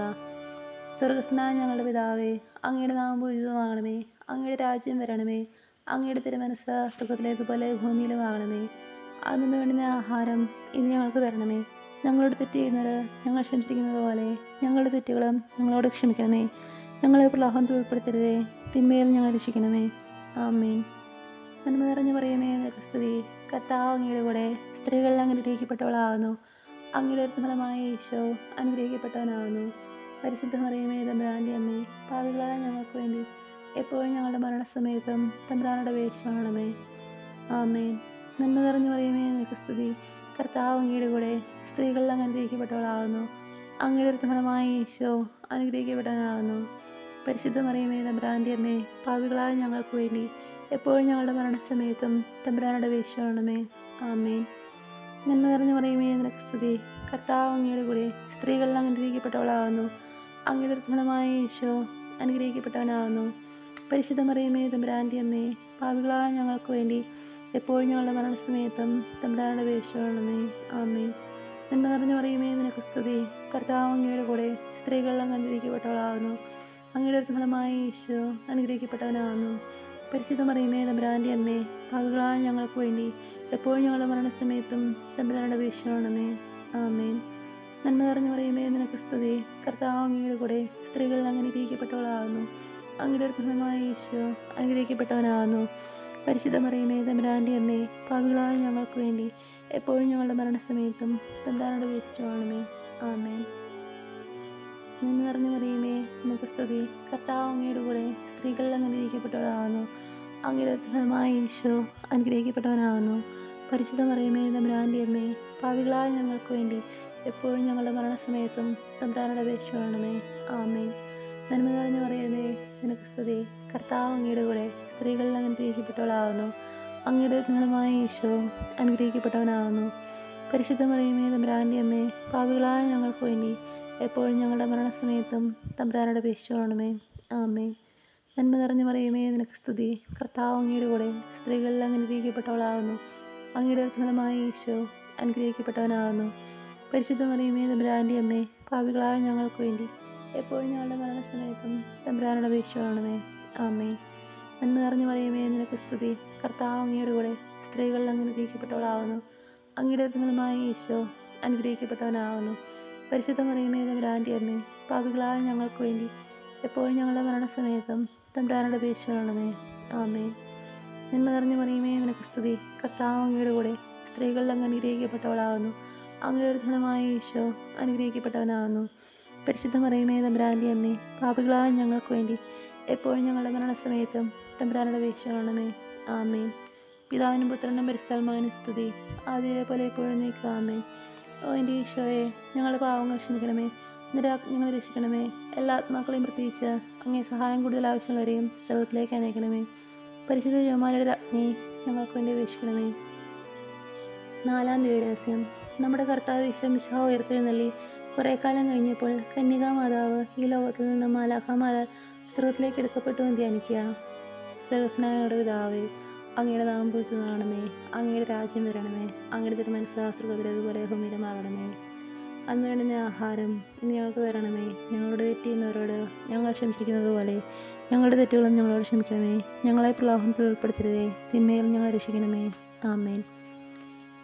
സ്വർഗസ്ഥനായ ഞങ്ങളുടെ പിതാവേ, അങ്ങയുടെ നാമം പൂജിതമാകണമേ. അങ്ങയുടെ രാജ്യം വരണമേ. അങ്ങയുടെ തിരുമനസ്സ് സ്വർഗ്ഗത്തിലേതുപോലെ ഭൂമിയിലും ആകണമേ. അന്നു വേണ്ടുന്ന ആഹാരം ഇന്ന് ഞങ്ങൾക്ക് തരണമേ. ഞങ്ങളോട് തെറ്റ് ചെയ്യുന്നത് ഞങ്ങൾ ക്ഷമിച്ചിരിക്കുന്നത് പോലെ ഞങ്ങളുടെ തെറ്റുകളും ഞങ്ങളോട് ക്ഷമിക്കണമേ. ഞങ്ങളെ പ്രലോഭനത്തിൽ ഉൾപ്പെടുത്തരുതേ, തിന്മയിൽ ഞങ്ങൾ രക്ഷിക്കണമേ. ആമേൻ. നന്മ നിറഞ്ഞു പറയുമേ, നിനക്ക് സ്തുതി. കർത്താവ് അങ്ങയുടെ കൂടെ സ്ത്രീകളിൽ അങ്ങ് അനുഗ്രഹിക്കപ്പെട്ടവളാകുന്നു. അങ്ങയുടെ ഫലമായ ഈശോ അനുഗ്രഹിക്കപ്പെട്ടവനാകുന്നു. പരിശുദ്ധ മറിയമേ, തമ്പുരാൻ്റെ അമ്മേ, പാപികളായ ഞങ്ങൾക്ക് വേണ്ടി എപ്പോഴും ഞങ്ങളുടെ മരണസമയത്തും തമ്പുരാനോട് അപേക്ഷിക്കണമേ. ആമേൻ. നന്മ നിറഞ്ഞു പറയുമേ, നിനക്ക് സ്തുതി. കർത്താവ് അങ്ങയുടെ കൂടെ സ്ത്രീകളിൽ അങ്ങ് അനുഗ്രഹിക്കപ്പെട്ടവളാകുന്നു. അങ്ങയുടെ ഫലമായ ഈശോ അനുഗ്രഹിക്കപ്പെട്ടവനാകുന്നു. പരിശുദ്ധ മറിയമേ, തമ്പുരാൻ്റെ അമ്മേ, പാപികളായ ഞങ്ങൾക്ക് വേണ്ടി എപ്പോഴും ഞങ്ങളുടെ മരണസമയത്തും തമ്പുരാനോട് അപേക്ഷിക്കണമേ. ആമേൻ. നന്മ നിറഞ്ഞു പറയുമേ, നിനക്ക് സ്തുതി. കർത്താവ് അങ്ങയുടെ കൂടെ സ്ത്രീകളിൽ അങ്ങ് അനുഗ്രഹിക്കപ്പെട്ടവളാകുന്നു. അങ്ങയുടെ ഫലമായ ഈശോ അനുഗ്രഹിക്കപ്പെട്ടവനാകുന്നു. പരിശുദ്ധ മറിയമേ, തമ്പുരാൻ്റെ അമ്മേ, പാപികളായ ഞങ്ങൾക്ക് വേണ്ടി എപ്പോഴും ഞങ്ങളുടെ മരണസമയത്തും തമ്പുരാനോട് അപേക്ഷിക്കണമേ. ആമേൻ. നന്മ നിറഞ്ഞു പറയുമേ, നിനക്ക് സ്തുതി. കർത്താവ് അങ്ങയുടെ കൂടെ സ്ത്രീകളിൽ അങ്ങ് അനുഗ്രഹിക്കപ്പെട്ടവളാകുന്നു. അങ്ങയുടെ ഫലമായ ഈശോ അനുഗ്രഹിക്കപ്പെട്ടവനാകുന്നു. പരിശുദ്ധ മറിയമേ, തമ്പുരാൻ്റെ അമ്മേ, പാപികളായ ഞങ്ങൾക്ക് വേണ്ടി എപ്പോഴും ഞങ്ങളുടെ മരണസമയത്തും തമ്പുരാനോട് അപേക്ഷിക്കണമേ. ആമേൻ. നന്മ നിറഞ്ഞു പറയുമേ, നിനക്ക് സ്തുതി. കർത്താവ് അങ്ങയുടെ കൂടെ സ്ത്രീകളിൽ അങ്ങ് അനുഗ്രഹിക്കപ്പെട്ടവളാകുന്നു. അങ്ങയുടെ ഫലമായ ഈശോ അനുഗ്രഹിക്കപ്പെട്ടവനാകുന്നു. പരിശുദ്ധ മറിയമേ, തമ്പുരാൻ്റെ അമ്മേ, പാപികളായ ഞങ്ങൾക്ക് വേണ്ടി എപ്പോഴും ഞങ്ങളുടെ മരണസമയത്തും തമ്പുരാനോട് അപേക്ഷിക്കണമേ. ആമേൻ. നന്മ നിറഞ്ഞു മറിയമേ, നിനക്ക് സ്തുതി. കർത്താവ് അങ്ങയുടെ കൂടെ സ്ത്രീകളിൽ അങ്ങ് അനുഗ്രഹിക്കപ്പെട്ടവളാകുന്നു. അങ്ങയുടെ ഫലമായ ഈശോ അനുഗ്രഹിക്കപ്പെട്ടവനാകുന്നു. പരിശുദ്ധ മറിയമേ, തമ്പുരാൻ്റെ അമ്മേ, പാപികളായ ഞങ്ങൾക്ക് വേണ്ടി എപ്പോഴും ഞങ്ങളുടെ മരണസമയത്തും തമ്പുരാനോട് അപേക്ഷിക്കണമേ. ആമേൻ. നന്മ നിറഞ്ഞു മറിയമേ, നിനക്ക് സ്തുതി. കർത്താവ് അങ്ങയുടെ കൂടെ സ്ത്രീകളിൽ അങ്ങ് അനുഗ്രഹിക്കപ്പെട്ടവളാകുന്നു. അങ്ങയുടെ ഫലമായ ഈശോ അനുഗ്രഹിക്കപ്പെട്ടവനാകുന്നു. പരിശുദ്ധ മറിയമേ, തമ്പുരാൻ്റെ അമ്മേ, പാപികളായ ഞങ്ങൾക്ക് വേണ്ടി എപ്പോഴും ഞങ്ങളുടെ മരണസമയത്തും തമ്പുരാനോട് അപേക്ഷിക്കണമേ. ആമേൻ. നന്മ നിറഞ്ഞു മറിയമേ, നിനക്ക് സ്തുതി. കർത്താവ് അങ്ങയുടെ കൂടെ സ്ത്രീകളിൽ അങ്ങ് അനുഗ്രഹിക്കപ്പെട്ടവളാകുന്നു. അങ്ങയുടെ ഫലമായ ഈശോ അനുഗ്രഹിക്കപ്പെട്ടവനാകുന്നു. പരിശുദ്ധ മറിയമേ, തമ്പുരാൻ്റെ അമ്മേ, പാപികളായ ഞങ്ങൾക്ക് വേണ്ടി എപ്പോഴും ഞങ്ങളുടെ മരണസമയത്തും തമ്പുരാനോട് അപേക്ഷിക്കണമേ. ആമേൻ. നന്മ നിറഞ്ഞു മറിയമേ, നിനക്ക് സ്തുതി. കർത്താവ് അങ്ങയുടെ കൂടെ സ്ത്രീകളിൽ അങ്ങ് അനുഗ്രഹിക്കപ്പെട്ടവളാകുന്നു. അങ്ങയുടെ ഫലമായ ഈശോ അനുഗ്രഹിക്കപ്പെട്ടവനാകുന്നു. പരിശുദ്ധ മറിയമേ, തമ്പുരാൻ്റെ അമ്മേ, പാപികളായ ഞങ്ങൾക്ക് വേണ്ടി എപ്പോഴും ഞങ്ങളുടെ മരണസമയത്തും തമ്പുരാനോട് അപേക്ഷിക്കണമേ. ആമേൻ. നന്മ നിറഞ്ഞു മറിയമേ, നിനക്ക് സ്തുതി. കർത്താവ് അങ്ങയുടെ കൂടെ സ്ത്രീകളിൽ അങ്ങ് അനുഗ്രഹിക്കപ്പെട്ടവളാകുന്നു. അങ്ങയുടെ ഫലമായ ഈശോ അനുഗ്രഹിക്കപ്പെട്ടവനാകുന്നു. പരിശുദ്ധ മറിയമേ, തമ്പുരാൻ്റെ അമ്മേ, പാപികളായ ഞങ്ങൾക്ക് വേണ്ടി എപ്പോഴും ഞങ്ങളുടെ മരണസമയത്തും തമ്പുരാനോട് അപേക്ഷിക്കണമേ. ആമേൻ. പിതാവിനും പുത്രനും പരിശുദ്ധാത്മാവിനും സ്തുതി. ആദ്യത്തെ പോലെ എപ്പോഴും എന്നേക്കും ആമേൻ. ഓ എൻ്റെ ഈശോയെ, ഞങ്ങളുടെ പാവങ്ങൾ ക്ഷമിക്കണമേ. നിരയാജ്ഞകൾ രക്ഷിക്കണമേ. എല്ലാ ആത്മാക്കളെയും പ്രത്യേകിച്ച് അങ്ങേ സഹായം കൂടുതൽ ആവശ്യമുള്ളവരെയും സ്വർഗ്ഗത്തിലേക്ക് അനയിക്കണമേ. പരിശുദ്ധ ജപമാലയുടെ അഗ്നി ഞങ്ങൾക്ക് വേണ്ടി അപേക്ഷിക്കണമേ. നാലാം ദിവസം നമ്മുടെ കർത്താവ് ഈശോ മിശിഹ ഉയർത്തെഴുന്നള്ളി കുറേ കാലം കഴിഞ്ഞപ്പോൾ കന്യകാമാതാവ് ഈ ലോകത്തിൽ നിന്ന് മാലാഖമാരാൽ സ്വർഗ്ഗത്തിലേക്ക് എടുക്കപ്പെട്ടു എന്ന് ധ്യാനിക്കുക. സ്വർഗ്ഗസ്ഥനായ ഞങ്ങളുടെ പിതാവേ, അങ്ങയുടെ നാമം പൂജിതമാകണമേ. അങ്ങയുടെ രാജ്യം വരണമേ. അങ്ങയുടെ തിരുമനസ്സ് സ്വർഗ്ഗത്തിലേതുപോലെ ഭൂമിയിലും ആകണമേ. അന്ന് വേണ്ടുന്ന ആഹാരം ഇന്ന് ഞങ്ങൾക്ക് തരണമേ. ഞങ്ങളോട് തെറ്റ് ചെയ്യുന്നവരോട് ഞങ്ങൾ ക്ഷമിച്ചിരിക്കുന്നത് പോലെ ഞങ്ങളുടെ തെറ്റുകളും ഞങ്ങളോട് ക്ഷമിക്കണമേ. ഞങ്ങളെ പ്രലോഭനത്തിൽ ഉൾപ്പെടുത്തരുതേ, തിന്മയിൽ ഞങ്ങളെ രക്ഷിക്കണമേ. ആമേൻ.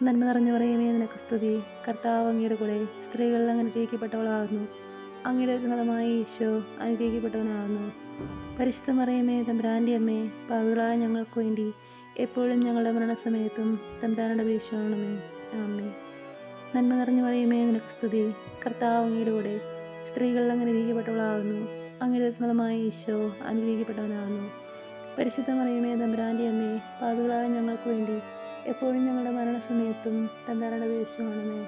നന്മ നിറഞ്ഞു പറയുമേ, നിനക്ക് സ്തുതി. കർത്താവ് അങ്ങയുടെ കൂടെ സ്ത്രീകളിൽ അങ്ങ് അനുഗ്രഹിക്കപ്പെട്ടവളാകുന്നു. അങ്ങയുടെ ഫലമായ ഈശോ അനുഗ്രഹിക്കപ്പെട്ടവനാകുന്നു. പരിശുദ്ധ മറിയമേ, തമ്പുരാൻ്റെ അമ്മേ, പാപികളായ ഞങ്ങൾക്ക് വേണ്ടി എപ്പോഴും ഞങ്ങളുടെ മരണസമയത്തും തമ്പുരാനോട് അപേക്ഷിക്കണമേ. ആമേൻ. നന്മ നിറഞ്ഞു മറിയമേ നിനക്ക് സ്തുതി. കർത്താവ് അങ്ങയുടെ കൂടെ സ്ത്രീകൾ അങ്ങനെ അനുഗ്രഹിക്കപ്പെട്ടവളാകുന്നു. അങ്ങയുടെ ഫലമായ ഈശോ അനുഗ്രഹിക്കപ്പെട്ടവനാകുന്നു. പരിശുദ്ധ മറിയമേ തമ്പുരാൻ്റെ അമ്മേ, പാപികളായ ഞങ്ങൾക്ക് വേണ്ടി എപ്പോഴും ഞങ്ങളുടെ മരണസമയത്തും തമ്പുരാനോട് അപേക്ഷിച്ചുകൊള്ളണമേ.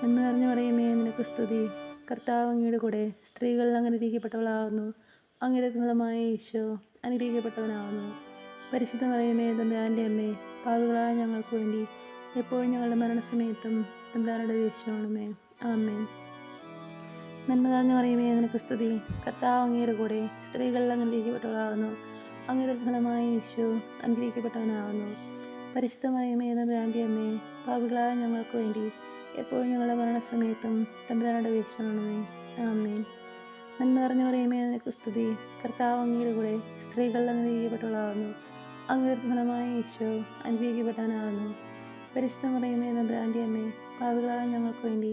നന്മ നിറഞ്ഞു മറിയമേ നിനക്ക് സ്തുതി. കർത്താവ് അങ്ങയുടെ കൂടെ സ്ത്രീകൾ അങ്ങനെ അനുഗ്രഹിക്കപ്പെട്ടവളാകുന്നു. അങ്ങയുടെ ഫലമായ ഈശോ അനുഗ്രഹിക്കപ്പെട്ടവനാകുന്നു. പരിശുദ്ധ മറിയമേ തമ്പുരാൻ്റെ അമ്മേ, പാപികളായ ഞങ്ങൾക്ക് വേണ്ടി എപ്പോഴും ഞങ്ങളുടെ മരണസമയത്തും തമ്പുരാനോട് അപേക്ഷിച്ചുകൊള്ളണമേ. ആമേൻ. നന്മ നിറഞ്ഞു മറിയമേ നിനക്ക് സ്തുതി. കർത്താവ് അങ്ങയുടെ കൂടെ സ്ത്രീകൾ അങ്ങനെ അനുഗ്രഹിക്കപ്പെട്ടവളാകുന്നു. അങ്ങയുടെ ഫലമായ ഈശോ അനുഗ്രഹിക്കപ്പെട്ടവനാകുന്നു. പരിശുദ്ധ മറിയമേ തമ്പുരാൻ്റെ അമ്മേ, പാപികളായ ഞങ്ങൾക്ക് വേണ്ടി എപ്പോഴും ഞങ്ങളുടെ മരണസമയത്തും തമ്പുരാനോട് അപേക്ഷിച്ചുകൊള്ളണമേ. ആമേൻ. നന്മ നിറഞ്ഞു മറിയമേ നിനക്ക് സ്തുതി. കർത്താവ് അങ്ങയുടെ കൂടെ സ്ത്രീകൾ അങ്ങനെ അനുഗ്രഹിക്കപ്പെട്ടവളാകുന്നു. അങ്ങയുടെ ഫലമായ ഈശോ അനുഗ്രഹിക്കപ്പെട്ടവനാകുന്നു. പരിശുദ്ധ മറിയമേ തമ്പുരാൻ്റെ അമ്മേ, പാപികളായ ഞങ്ങൾക്ക് വേണ്ടി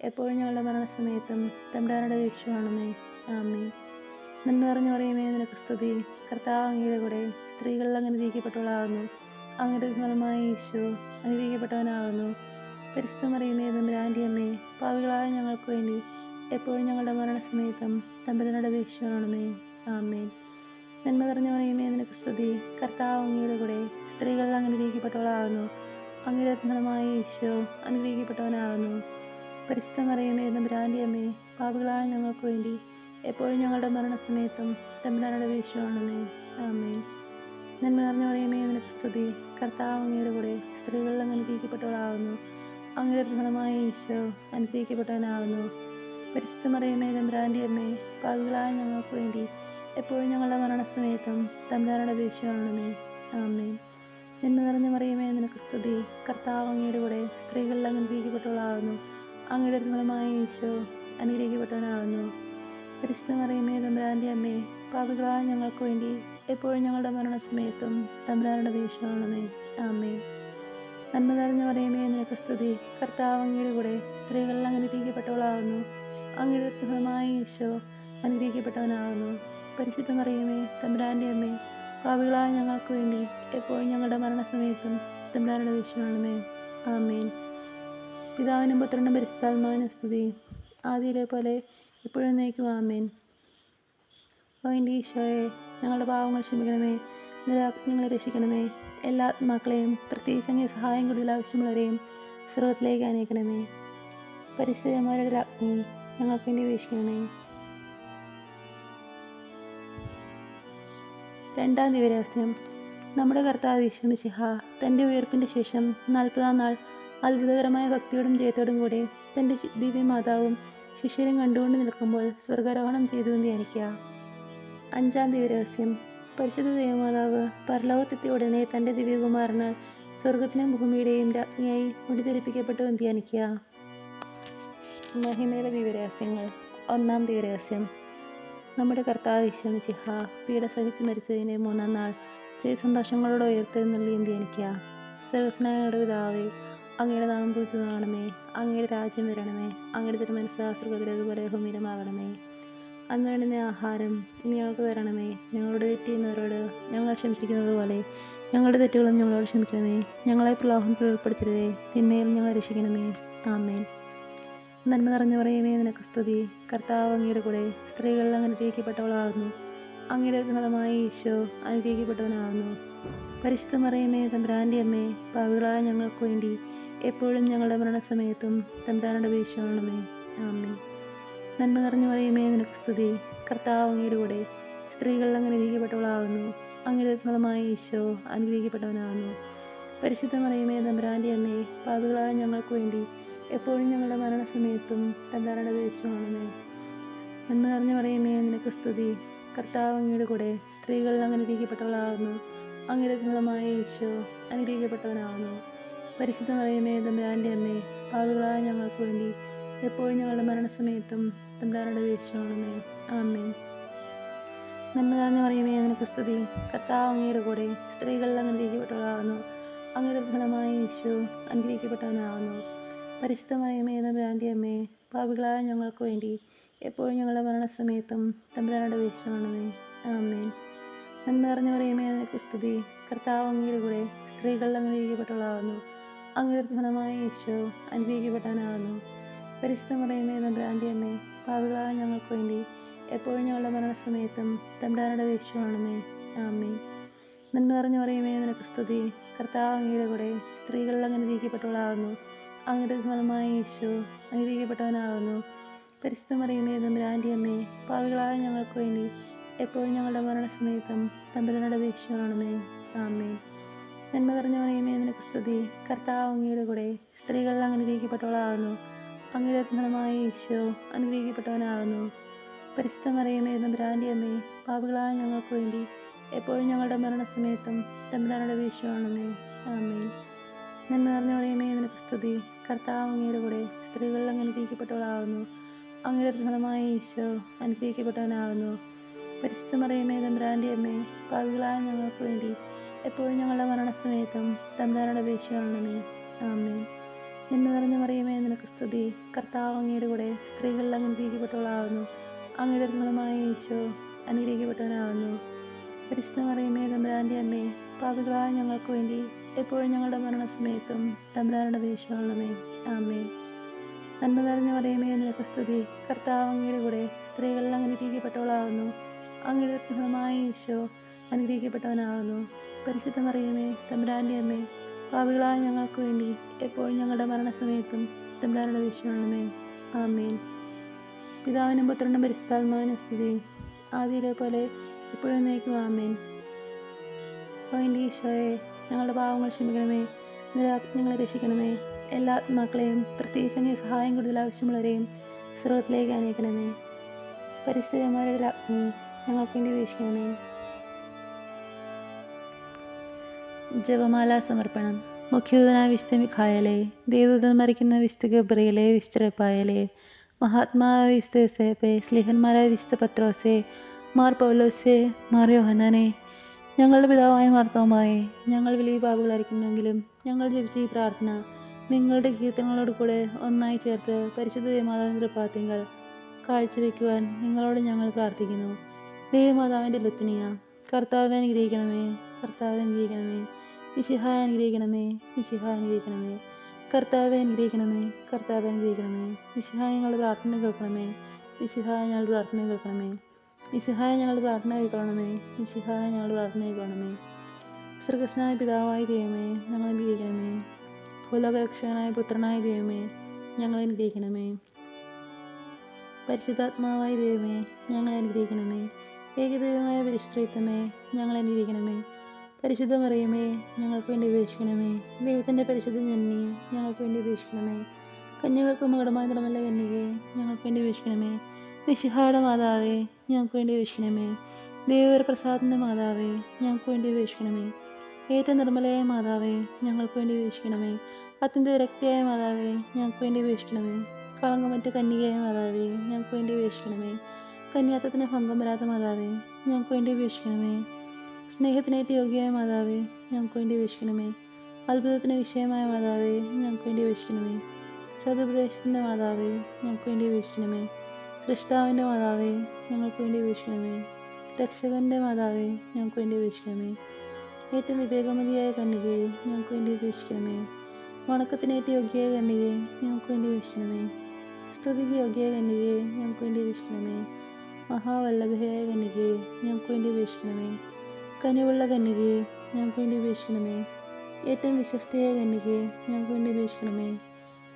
എപ്പോഴും ഞങ്ങളുടെ മരണസമയത്തും തമ്പുരാനോട് അപേക്ഷിച്ചുകൊള്ളണമേ. ആമേൻ. നന്മ നിറഞ്ഞു മറിയമേ നിനക്ക് സ്തുതി. കർത്താവ് അങ്ങയുടെ കൂടെ സ്ത്രീകൾ അങ്ങനെ അനുഗ്രഹിക്കപ്പെട്ടവളാകുന്നു. അങ്ങയുടെ ഫലമായ ഈശോ അനുഗ്രഹിക്കപ്പെട്ടവനാകുന്നു. പരിശുദ്ധ മറിയമേ തമ്പുരാൻ്റെ അമ്മേ, പാപികളായ ഞങ്ങൾക്ക് വേണ്ടി എപ്പോഴും ഞങ്ങളുടെ മരണസമയത്തും തമ്പുരാനോട് അപേക്ഷിച്ചുകൊള്ളണമേ. ആമേൻ. നന്മ നിറഞ്ഞ മറിയമേ നിനക്ക് സ്തുതി. കർത്താവ് അങ്ങയുടെ കൂടെ സ്ത്രീകൾ അങ്ങനെ അനുഗ്രഹിക്കപ്പെട്ടവളാകുന്നു. അങ്ങയുടെ ഫലമായ ഈശോ അനുഗ്രഹിക്കപ്പെട്ടവനാകുന്നു. പരിശുദ്ധ മറിയമേ തമ്പുരാൻ്റെ അമ്മേ, പാപികളായ ഞങ്ങൾക്ക് വേണ്ടി എപ്പോഴും ഞങ്ങളുടെ മരണസമയത്തും തമ്പുരാനോട് അപേക്ഷിച്ചുകൊള്ളണമേ. ആമേൻ. നന്മ നിറഞ്ഞ മറിയമേ നിനക്ക് സ്തുതി. കർത്താവ് അങ്ങയുടെ കൂടെ സ്ത്രീകൾ അങ്ങനെ അനുഗ്രഹിക്കപ്പെട്ടവളാകുന്നു. അങ്ങയുടെ ഫലമായ ഈശോ അനുഗ്രഹിക്കപ്പെട്ടവനാകുന്നു. പരിശുദ്ധ മറിയമേ തമ്പുരാൻ്റെ അമ്മേ, പാപികളായ ഞങ്ങൾക്ക് വേണ്ടി എപ്പോഴും ഞങ്ങളുടെ മരണസമയത്തും തമ്പുരാനോട് അപേക്ഷിച്ചുകൊള്ളണമേ. ആമേൻ. നന്മ നിറഞ്ഞ മറിയമേ നിനക്ക് സ്തുതി. കർത്താവ് അങ്ങയുടെ കൂടെ സ്ത്രീകൾ അങ്ങനെ അനുഗ്രഹിക്കപ്പെട്ടവളാകുന്നു. അങ്ങയുടെ ഫലമായ ഈശോ അനുഗ്രഹിക്കപ്പെട്ടവനാകുന്നു. പരിശുദ്ധ മറിയമേ തമ്പുരാൻ്റെ അമ്മേ, പാപികളായ ഞങ്ങൾക്ക് വേണ്ടി എപ്പോഴും ഞങ്ങളുടെ മരണസമയത്തും തമ്പുരാനോട് അപേക്ഷിച്ചുകൊള്ളണമേ. ആമേൻ. നന്മ നിറഞ്ഞ മറിയമേ നിനക്ക് സ്തുതി. കർത്താവ് അങ്ങയുടെ കൂടെ സ്ത്രീകൾ അങ്ങനെ അനുഗ്രഹിക്കപ്പെട്ടവളാകുന്നു. അങ്ങയുടെ ഫലമായ ഈശോ അനുഗ്രഹിക്കപ്പെട്ടവനാകുന്നു. പരിശുദ്ധ മറിയമേ തമ്പുരാൻ്റെ അമ്മേ, പാപികളായ ഞങ്ങൾക്ക് വേണ്ടി എപ്പോഴും ഞങ്ങളുടെ മരണസമയത്തും തമ്പുരാനോട് അപേക്ഷിച്ചുകൊള്ളണമേ. ആമേൻ. പിതാവിനും പുത്രനും പരിശുദ്ധാത്മാവിനും സ്തുതി. ആദിയിലെ പോലെ എപ്പോഴും നയിക്കും. ആമേൻ. ഓ എൻ്റെ ഈശോയെ, ഞങ്ങളുടെ പാവങ്ങൾ ക്ഷമിക്കണമേ. നിരാജ്ഞങ്ങളെ രക്ഷിക്കണമേ. എല്ലാ ആത്മാക്കളെയും, പ്രത്യേകിച്ച് അങ്ങേ സഹായം കൂടുതൽ ആവശ്യമുള്ളവരെയും സ്രോതത്തിലേക്ക് അനയിക്കണമേ. പരിശുദ്ധന്മാരുടെ രാജ്ഞി ഞങ്ങൾക്ക് വേണ്ടി വീക്ഷിക്കണമേ. രണ്ടാം ദിവ്യരഹസ്യം. നമ്മുടെ കർത്താവ് യേശു മിശിഹ തൻ്റെ ഉയർപ്പിൻ്റെ ശേഷം 40-ാം നാൾ അത്ഭുതകരമായ ഭക്തിയോടും ജയത്തോടും കൂടെ തൻ്റെ ദിവ്യമാതാവും ശിഷ്യരും കണ്ടുകൊണ്ട് നിൽക്കുമ്പോൾ സ്വർഗാരോഹണം ചെയ്തു എന്ന് ധ്യാനിക്കുക. അഞ്ചാം ദിവ്യരഹസ്യം. പരിശുദ്ധ ദൈവമാതാവ് പരലോകത്തെത്തിയ ഉടനെ തൻ്റെ ദിവ്യകുമാരനാൽ സ്വർഗത്തിനും ഭൂമിയുടെയും രാജ്ഞിയായി മുടിധരിപ്പിക്കപ്പെട്ടു എന്ന് ധ്യാനിക്കുക. മഹിമയുടെ ദിവ്യരഹസ്യങ്ങൾ. ഒന്നാം ദിവ്യരഹസ്യം. നമ്മുടെ കർത്താവ് യേശു മിശിഹ പീഡ സഹിച്ച് മരിച്ചതിൻ്റെ 3-ാം നാൾ ജയസന്തോഷങ്ങളോടെ ഉയർത്തെഴുന്നള്ളി എന്ന് ധ്യാനിക്കുക. സർവ്വസ്നായ ഞങ്ങളുടെ പിതാവേ, അങ്ങയുടെ നാമം പൂജിതമാകണമേ. അങ്ങയുടെ രാജ്യം വരണമേ. അങ്ങയുടെ തിരുമനസ്സ് സ്വർഗ്ഗത്തിലേതുപോലെ ഭൂമിയിലുമാകണമേ. അന്ന് വേണ്ടുന്ന ആഹാരം ഇനി ഞങ്ങൾക്ക് തരണമേ. ഞങ്ങളോട് തെറ്റ് ചെയ്യുന്നവരോട് ഞങ്ങൾ ക്ഷമിച്ചിരിക്കുന്നത് പോലെ ഞങ്ങളുടെ തെറ്റുകളും ഞങ്ങളോട് ക്ഷമിക്കണമേ. ഞങ്ങളെ പ്രലോഭനത്തിൽ ഉൾപ്പെടുത്തരുതേ, തിന്മയിൽ ഞങ്ങളെ രക്ഷിക്കണമേ. ആമേൻ. നന്മ നിറഞ്ഞു മറിയമേ നിനക്ക് സ്തുതി. കർത്താവ് അങ്ങയുടെ കൂടെ സ്ത്രീകൾ അങ്ങനെ അനുഗ്രഹിക്കപ്പെട്ടവളാകുന്നു. അങ്ങയുടെ ഫലമായ ഈശോ അനുഗ്രഹിക്കപ്പെട്ടവനാകുന്നു. പരിശുദ്ധ മറിയമേ തമ്പുരാൻ്റെ അമ്മേ, പാപികളായ ഞങ്ങൾക്ക് വേണ്ടി എപ്പോഴും ഞങ്ങളുടെ മരണസമയത്തും തമ്പുരാനോട് അപേക്ഷിച്ചുകൊള്ളണമേ. ആമേൻ. നന്മ നിറഞ്ഞു മറിയമേ നിനക്ക് സ്തുതി. കർത്താവ് അങ്ങയുടെ കൂടെ സ്ത്രീകൾ അങ്ങനെ അനുഗ്രഹിക്കപ്പെട്ടവളാകുന്നു. അങ്ങയുടെ ഫലമായ ഈശോ അനുഗ്രഹിക്കപ്പെട്ടവനാകുന്നു. പരിശുദ്ധ മറിയമേ തമ്പുരാൻ്റെ അമ്മേ, പാപികളായ ഞങ്ങൾക്ക് വേണ്ടി എപ്പോഴും ഞങ്ങളുടെ മരണസമയത്തും തമ്പുരാനോട് അപേക്ഷിച്ചുകൊള്ളണമേ. നന്മ നിറഞ്ഞു മറിയമേ നിനക്ക് സ്തുതി. കർത്താവ് അങ്ങയുടെ കൂടെ സ്ത്രീകൾ അങ്ങനെ അനുഗ്രഹിക്കപ്പെട്ടവളാകുന്നു. അങ്ങയുടെ ഫലമായ ഈശോ അനുഗ്രഹിക്കപ്പെട്ടവനാകുന്നു. പരിശുദ്ധ മറിയമേ തമ്പുരാൻ്റെ അമ്മേ, പാപികളായ ഞങ്ങൾക്ക് വേണ്ടി എപ്പോഴും ഞങ്ങളുടെ മരണസമയത്തും തമ്പുരാനോട് അപേക്ഷിച്ചുകൊള്ളണമേ. ആമേൻ. നന്മ നിറഞ്ഞ മറിയമേ നിനക്ക് സ്തുതി. കർത്താവ് അങ്ങയുടെ കൂടെ സ്ത്രീകൾ അങ്ങനെ അനുഗ്രഹിക്കപ്പെട്ടവളാകുന്നു. അങ്ങയുടെ ഫലമായ ഈശോ അനുഗ്രഹിക്കപ്പെട്ടവനാകുന്നു. പരിശുദ്ധ മറിയമേ തമ്പുരാൻ്റെ അമ്മേ, പാപികളായ ഞങ്ങൾക്ക് വേണ്ടി എപ്പോഴും ഞങ്ങളുടെ മരണസമയത്തും തമ്പുരാനോട് അപേക്ഷിച്ചുകൊള്ളണമേ. ആമേൻ. നന്മ നിറഞ്ഞ മറിയമേ നിനക്ക് സ്തുതി. കർത്താവ് അങ്ങയുടെ കൂടെ സ്ത്രീകൾ അങ്ങനെ അനുഗ്രഹിക്കപ്പെട്ടവളാകുന്നു. അങ്ങയുടെ ഫലമായ ഈശോ അനുഗ്രഹിക്കപ്പെട്ടവനാകുന്നു. പരിശുദ്ധ മറിയമേ തമ്പുരാൻ്റെ അമ്മേ, പാപികളായ ഞങ്ങൾക്ക് വേണ്ടി എപ്പോഴും ഞങ്ങളുടെ മരണസമയത്തും തമ്പുരാനോട് അപേക്ഷിച്ചുകൊള്ളണമേ. ആമേൻ. നന്മ നിറഞ്ഞ മറിയമേ, നിനക്ക് സ്തുതി. കർത്താവ് അങ്ങയുടെ കൂടെ സ്ത്രീകളിൽ അങ്ങ് അനുഗ്രഹിക്കപ്പെട്ടവളാകുന്നു. അങ്ങയുടെ ഫലമായ ഈശോ അനുഗ്രഹിക്കപ്പെട്ടവനാകുന്നു. പരിശുദ്ധ മറിയമേ തമ്പുരാൻ്റെ അമ്മേ, പാപികളായ ഞങ്ങൾക്ക് വേണ്ടി എപ്പോഴും ഞങ്ങളുടെ മരണസമയത്തും തമ്പുരാനോട് അപേക്ഷിച്ചുകൊള്ളണമേ. ആമേൻ. നന്മ നിറഞ്ഞ മറിയമേ, നിനക്ക് സ്തുതി. കർത്താവ് അങ്ങയുടെ കൂടെ സ്ത്രീകളിൽ അങ്ങ് അനുഗ്രഹിക്കപ്പെട്ടവളാകുന്നു. അങ്ങയുടെ ഫലമായ ഈശോ അനുഗ്രഹിക്കപ്പെട്ടവനാകുന്നു. പരിശുദ്ധ മറിയമേ തമ്പുരാൻ്റെ അമ്മേ, പാപികളായ ഞങ്ങൾക്ക് വേണ്ടി എപ്പോഴും ഞങ്ങളുടെ മരണസമയത്തും തമ്പുരാനോട് അപേക്ഷിച്ചുകൊള്ളണമേ. ആമേൻ. നന്മ നിറഞ്ഞ മറിയമേ, നിനക്ക് സ്തുതി. കർത്താവ് അങ്ങയുടെ കൂടെ സ്ത്രീകളിൽ അങ്ങ് അനുഗ്രഹിക്കപ്പെട്ടവളാകുന്നു. അങ്ങയുടെ ഫലമായ ഈശോ അനുഗ്രഹിക്കപ്പെട്ടവനാകുന്നു. പരിശുദ്ധ മറിയമേ തമ്പുരാൻ്റെ അമ്മേ, പാപികളായ ഞങ്ങൾക്ക് വേണ്ടി എപ്പോഴും ഞങ്ങളുടെ മരണസമയത്തും തമ്പുരാനോട് അപേക്ഷിച്ചുകൊള്ളണമേ. ആമേൻ. നന്മ നിറഞ്ഞ മറിയമേ, നിനക്ക് സ്തുതി. കർത്താവ് അങ്ങയുടെ കൂടെ സ്ത്രീകളിൽ അങ്ങ് അനുഗ്രഹിക്കപ്പെട്ടവളാകുന്നു. അങ്ങയുടെ ഫലമായ ഈശോ അനുഗ്രഹിക്കപ്പെട്ടവനാകുന്നു. പരിശുദ്ധ മറിയമേ തമ്പുരാൻ്റെ അമ്മേ, പാപികളായ ഞങ്ങൾക്ക് വേണ്ടി എപ്പോഴും ഞങ്ങളുടെ മരണസമയത്തും തമ്പുരാനോട് അപേക്ഷിച്ചുകൊള്ളണമേ. ആമേൻ. നന്മ നിറഞ്ഞ മറിയമേ, നിനക്ക് സ്തുതി. കർത്താവ് അങ്ങയുടെ കൂടെ സ്ത്രീകളിൽ അങ്ങ് അനുഗ്രഹിക്കപ്പെട്ടവളാകുന്നു. അങ്ങയുടെ ഫലമായ ഈശോ അനുഗ്രഹിക്കപ്പെട്ടവനാകുന്നു. പരിശുദ്ധ മറിയമേ തമ്പുരാൻ്റെ അമ്മേ, പാപികളായ ഞങ്ങൾക്ക് വേണ്ടി എപ്പോഴും ഞങ്ങളുടെ മരണസമയത്തും തമ്പുരാനോട് അപേക്ഷിച്ചുകൊള്ളണമേ. ആമേൻ. പിതാവിനും പുത്രനും പരിശുദ്ധാത്മാവിനും സ്തുതി. ആദിയിലെ പോലെ ഇപ്പോഴും എന്നേക്കും. ആമേൻ. ഓ എൻ്റെ ഈശോയെ, ഞങ്ങളുടെ പാവങ്ങൾ ക്ഷമിക്കണമേ. നിരാജ്ഞങ്ങളെ രക്ഷിക്കണമേ. എല്ലാ ആത്മാക്കളെയും, പ്രത്യേകിച്ച് അങ്ങേ സഹായം കൂടുതൽ ആവശ്യമുള്ളവരെയും സ്വർഗ്ഗത്തിലേക്ക് അനയിക്കണമേ. പരിസ്ഥിതിമാരുടെ രാജ്ഞി, ഞങ്ങൾക്ക് വേണ്ടി വീക്ഷിക്കണമേ. ജപമാല സമർപ്പണം. മുഖ്യദൂതനായ വിശുദ്ധ മിഖായേലേ, ദേവദൂതൻ മരിക്കുന്ന വിശുദ്ധ ഗബ്രിയേലേ, വിശുദ്ധ റഫായേലേ, മഹാത്മാവായ വിശുദ്ധ യോസേപ്പേ, സ്ലീഹന്മാരായ വിശുദ്ധ പത്രോസേ, മാർ പൗലോസേ, മാർ യോഹന്നാനേ, ഞങ്ങളുടെ പിതാവായ മാർത്തോമായേ, ഞങ്ങൾ വലിയ പാപികളായിരിക്കുന്നെങ്കിലും ഞങ്ങൾ ജപിച്ച ഈ പ്രാർത്ഥന നിങ്ങളുടെ കീർത്തനങ്ങളോട് കൂടെ ഒന്നായി ചേർത്ത് പരിശുദ്ധ ദേവമാതാവിൻ്റെ തൃപ്പാദത്തിങ്കൽ കാഴ്ചവെക്കുവാൻ നിങ്ങളോട് ഞങ്ങൾ പ്രാർത്ഥിക്കുന്നു. ദേവമാതാവിൻ്റെ ലുത്തിനിയ, കർത്താവെ അനുഗ്രഹിക്കണമേ, കർത്താവെ അനുഗ്രഹിക്കണമേ. മിശിഹായെ അനുഗ്രഹിക്കണമേ, മിശിഹായെ അനുഗ്രഹിക്കണമേ. കർത്താവെ അനുഗ്രഹിക്കണമേ, കർത്താവെ അനുഗ്രഹിക്കണമേ. മിശിഹായെ ഞങ്ങളുടെ പ്രാർത്ഥന കേൾക്കണമേ, മിശിഹായെ ഞങ്ങളുടെ പ്രാർത്ഥന കേൾക്കണമേ. മിശിഹായെ ഞങ്ങളുടെ പ്രാർത്ഥന കേൾക്കണമേ, മിശിഹായെ ഞങ്ങളുടെ പ്രാർത്ഥന കേൾക്കണമേ. സ്വർഗ്ഗസ്ഥനായ പിതാവായ ദൈവമേ, ഞങ്ങൾ അനുഗ്രഹിക്കണമേ. ഭൂലോകരക്ഷകനായ പുത്രനായ ദൈവമേ, ഞങ്ങൾ അനുഗ്രഹിക്കണമേ. പരിശുദ്ധാത്മാവായ ദൈവമേ, ഞങ്ങളെ അനുഗ്രഹിക്കണമേ. ഏകദൈവമായ പരിശുദ്ധമേ, ഞങ്ങളെ അനുഗ്രഹിക്കണമേ. പരിശുദ്ധ മറിയമേ, ഞങ്ങൾക്ക് വേണ്ടി അപേക്ഷിക്കണമേ. ദൈവത്തിൻ്റെ പരിശുദ്ധ ജനനി, ഞങ്ങൾക്ക് വേണ്ടി അപേക്ഷിക്കണമേ. കന്യകൾക്ക് മകുടമായ നിർമ്മല കന്യകേ, ഞങ്ങൾക്ക് വേണ്ടി അപേക്ഷിക്കണമേ. മിശിഹായുടെ മാതാവേ, ഞങ്ങൾക്ക് വേണ്ടി അപേക്ഷിക്കണമേ. ദൈവപ്രസാദത്തിൻ്റെ മാതാവേ, ഞങ്ങൾക്ക് വേണ്ടി അപേക്ഷിക്കണമേ. ഏറ്റവും നിർമ്മലയായ മാതാവേ, ഞങ്ങൾക്ക് വേണ്ടി അപേക്ഷിക്കണമേ. അത്യന്ത വിരക്തിയായ മാതാവേ, ഞങ്ങൾക്ക് വേണ്ടി അപേക്ഷിക്കണമേ. കളങ്കമറ്റ കന്യകയായ മാതാവേ, ഞങ്ങൾക്ക് വേണ്ടി അപേക്ഷിക്കണമേ. കന്യാത്വത്തിന് ഭംഗം വരാത്ത മാതാവേ, ഞങ്ങൾക്ക് വേണ്ടി അപേക്ഷിക്കണമേ. സ്നേഹത്തിനേറ്റ് യോഗ്യയായ മാതാവേ, ഞങ്ങൾക്ക് വേണ്ടി അപേക്ഷിക്കണമേ. അത്ഭുതത്തിന് വിഷയമായ മാതാവേ, ഞങ്ങൾക്ക് വേണ്ടി അപേക്ഷിക്കണമേ. സതുപദേശത്തിൻ്റെ മാതാവേ, ഞങ്ങൾക്ക് വേണ്ടി അപേക്ഷിക്കണമേ. സൃഷ്ടാവിൻ്റെ മാതാവേ, ഞങ്ങൾക്ക് വേണ്ടി അപേക്ഷിക്കണമേ. രക്ഷകൻ്റെ മാതാവേ, ഞങ്ങൾക്ക് വേണ്ടി അപേക്ഷിക്കണമേ. ഏറ്റവും വിവേകമതിയായ കന്യകയെ, ഞങ്ങൾക്ക് വേണ്ടി അപേക്ഷിക്കണമേ. വണക്കത്തിനേറ്റ് യോഗ്യയായ കന്യകയെ, ഞങ്ങൾക്ക് വേണ്ടി അപേക്ഷിക്കണമേ. സ്തുതിക്ക് യോഗ്യയായ കന്യകയെ, ഞങ്ങൾക്ക് വേണ്ടി അപേക്ഷിക്കണമേ. മഹാവല്ലഭയായ കന്യകയെ, ഞങ്ങൾക്ക് വേണ്ടി അപേക്ഷിക്കണമേ. കനിവുള്ള കന്യകയെ, ഞങ്ങൾക്ക് വേണ്ടി അപേക്ഷിക്കണമേ. ഏറ്റവും വിശ്വസ്തയായ കന്യകയെ, ഞങ്ങൾക്ക് വേണ്ടി അപേക്ഷിക്കണമേ.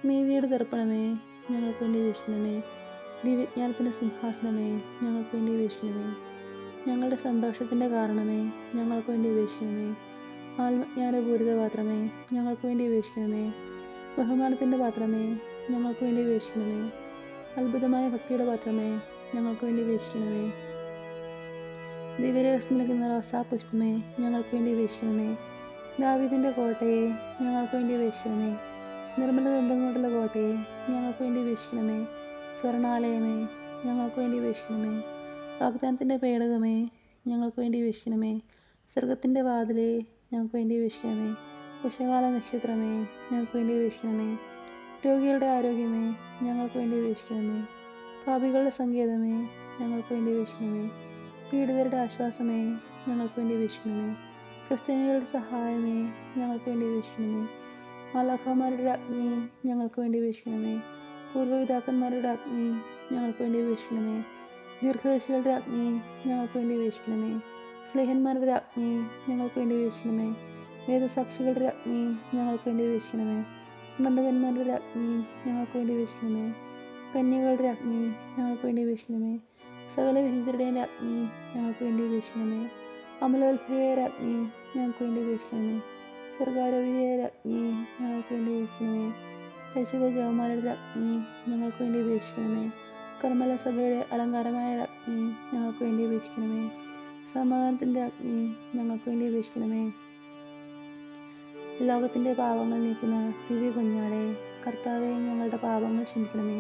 നീതിയുടെ ദർപ്പണമേ, ഞങ്ങൾക്ക് വേണ്ടി അപേക്ഷിക്കണമേ. ദിവ്യജ്ഞാനത്തിൻ്റെ സിംഹാസനമേ, ഞങ്ങൾക്ക് വേണ്ടി അപേക്ഷിക്കണമേ. ഞങ്ങളുടെ സന്തോഷത്തിൻ്റെ കാരണമേ, ഞങ്ങൾക്ക് വേണ്ടി അപേക്ഷിക്കണമേ. ആത്മജ്ഞാനപൂരിത പാത്രമേ, ഞങ്ങൾക്ക് വേണ്ടി അപേക്ഷിക്കണമേ. ബഹുമാനത്തിൻ്റെ പാത്രമേ, ഞങ്ങൾക്ക് വേണ്ടി അപേക്ഷിക്കണമേ. അത്ഭുതമായ ഭക്തിയുടെ പാത്രമേ, ഞങ്ങൾക്ക് വേണ്ടി അപേക്ഷിക്കണമേ. ദിവ്യരഹസ്യം നൽകുന്ന റോസാപുഷ്പമേ, ഞങ്ങൾക്ക് വേണ്ടി അപേക്ഷിക്കണമേ. ദാവീദിൻ്റെ കോട്ടയെ, ഞങ്ങൾക്ക് വേണ്ടി അപേക്ഷിക്കണമേ. നിർമ്മല ദന്തം കൊണ്ടുള്ള കോട്ടയെ, ഞങ്ങൾക്ക് വേണ്ടി അപേക്ഷിക്കണമേ. സ്വർണാലയമേ, ഞങ്ങൾക്ക് വേണ്ടി അപേക്ഷിക്കണമേ. വാഗ്ദാനത്തിൻ്റെ പേടകമേ, ഞങ്ങൾക്ക് വേണ്ടി അപേക്ഷിക്കണമേ. സ്വർഗത്തിൻ്റെ വാതിലേ, ഞങ്ങൾക്ക് വേണ്ടി അപേക്ഷിക്കണമേ. ഉഷകാല നക്ഷത്രമേ, ഞങ്ങൾക്ക് വേണ്ടി അപേക്ഷിക്കണമേ. രോഗികളുടെ ആരോഗ്യമേ, ഞങ്ങൾക്ക് വേണ്ടി അപേക്ഷിക്കണമേ. പാപികളുടെ സങ്കേതമേ, ഞങ്ങൾക്ക് വേണ്ടി അപേക്ഷിക്കണമേ. പീഡിതരുടെ ആശ്വാസമേ, ഞങ്ങൾക്ക് വേണ്ടി അപേക്ഷിക്കണമേ. ക്രിസ്ത്യാനികളുടെ സഹായമേ, ഞങ്ങൾക്ക് വേണ്ടി അപേക്ഷിക്കണമേ. മാലാഖമാരുടെ രാജ്ഞി ഞങ്ങൾക്ക് വേണ്ടി അപേക്ഷിക്കണമേ. പൂർവ്വപിതാക്കന്മാരുടെ രാജ്ഞി ഞങ്ങൾക്ക് വേണ്ടി അപേക്ഷിക്കണമേ. ദീർഘദർശികളുടെ രാജ്ഞി ഞങ്ങൾക്ക് വേണ്ടി അപേക്ഷിക്കണമേ. സ്ലേഹന്മാരുടെ രാജ്ഞി ഞങ്ങൾക്ക് വേണ്ടി അപേക്ഷിക്കണമേ. വേദസാക്ഷികളുടെ രാജ്ഞി ഞങ്ങൾക്ക് വേണ്ടി അപേക്ഷിക്കണമേ. ബന്ധകന്മാരുടെ രാജ്ഞി ഞങ്ങൾക്ക് വേണ്ടി അപേക്ഷിക്കണമേ. കന്യകളുടെ രാജ്ഞി ഞങ്ങൾക്ക് വേണ്ടി അപേക്ഷിക്കണമേ. സകല വിഹിതരുടെയും രാജ്ഞി ഞങ്ങൾക്ക് വേണ്ടി അപേക്ഷിക്കണമേ. അമലോത്ഭവയായ രാജ്ഞി ഞങ്ങൾക്ക് വേണ്ടി അപേക്ഷിക്കണമേ. സർഗാരോപിതയായ രാജ്ഞി ഞങ്ങൾക്ക് വേണ്ടി അപേക്ഷിക്കണമേ. പരിശുദ്ധ ജവമാരുടെ രാജ്ഞി ഞങ്ങൾക്ക് വേണ്ടി അപേക്ഷിക്കണമേ. കർമ്മല സഭയുടെ അലങ്കാരമായ രാജ്ഞി ഞങ്ങൾക്ക് വേണ്ടി അപേക്ഷിക്കണമേ. സമാധാനത്തിൻ്റെ രാജ്ഞി ഞങ്ങൾക്ക് വേണ്ടി അപേക്ഷിക്കണമേ. ലോകത്തിൻ്റെ പാപങ്ങൾ നീക്കുന്ന ദിവ്യ കുഞ്ഞാടെ, കർത്താവെ ഞങ്ങളുടെ പാപങ്ങൾ ക്ഷമിക്കണമേ.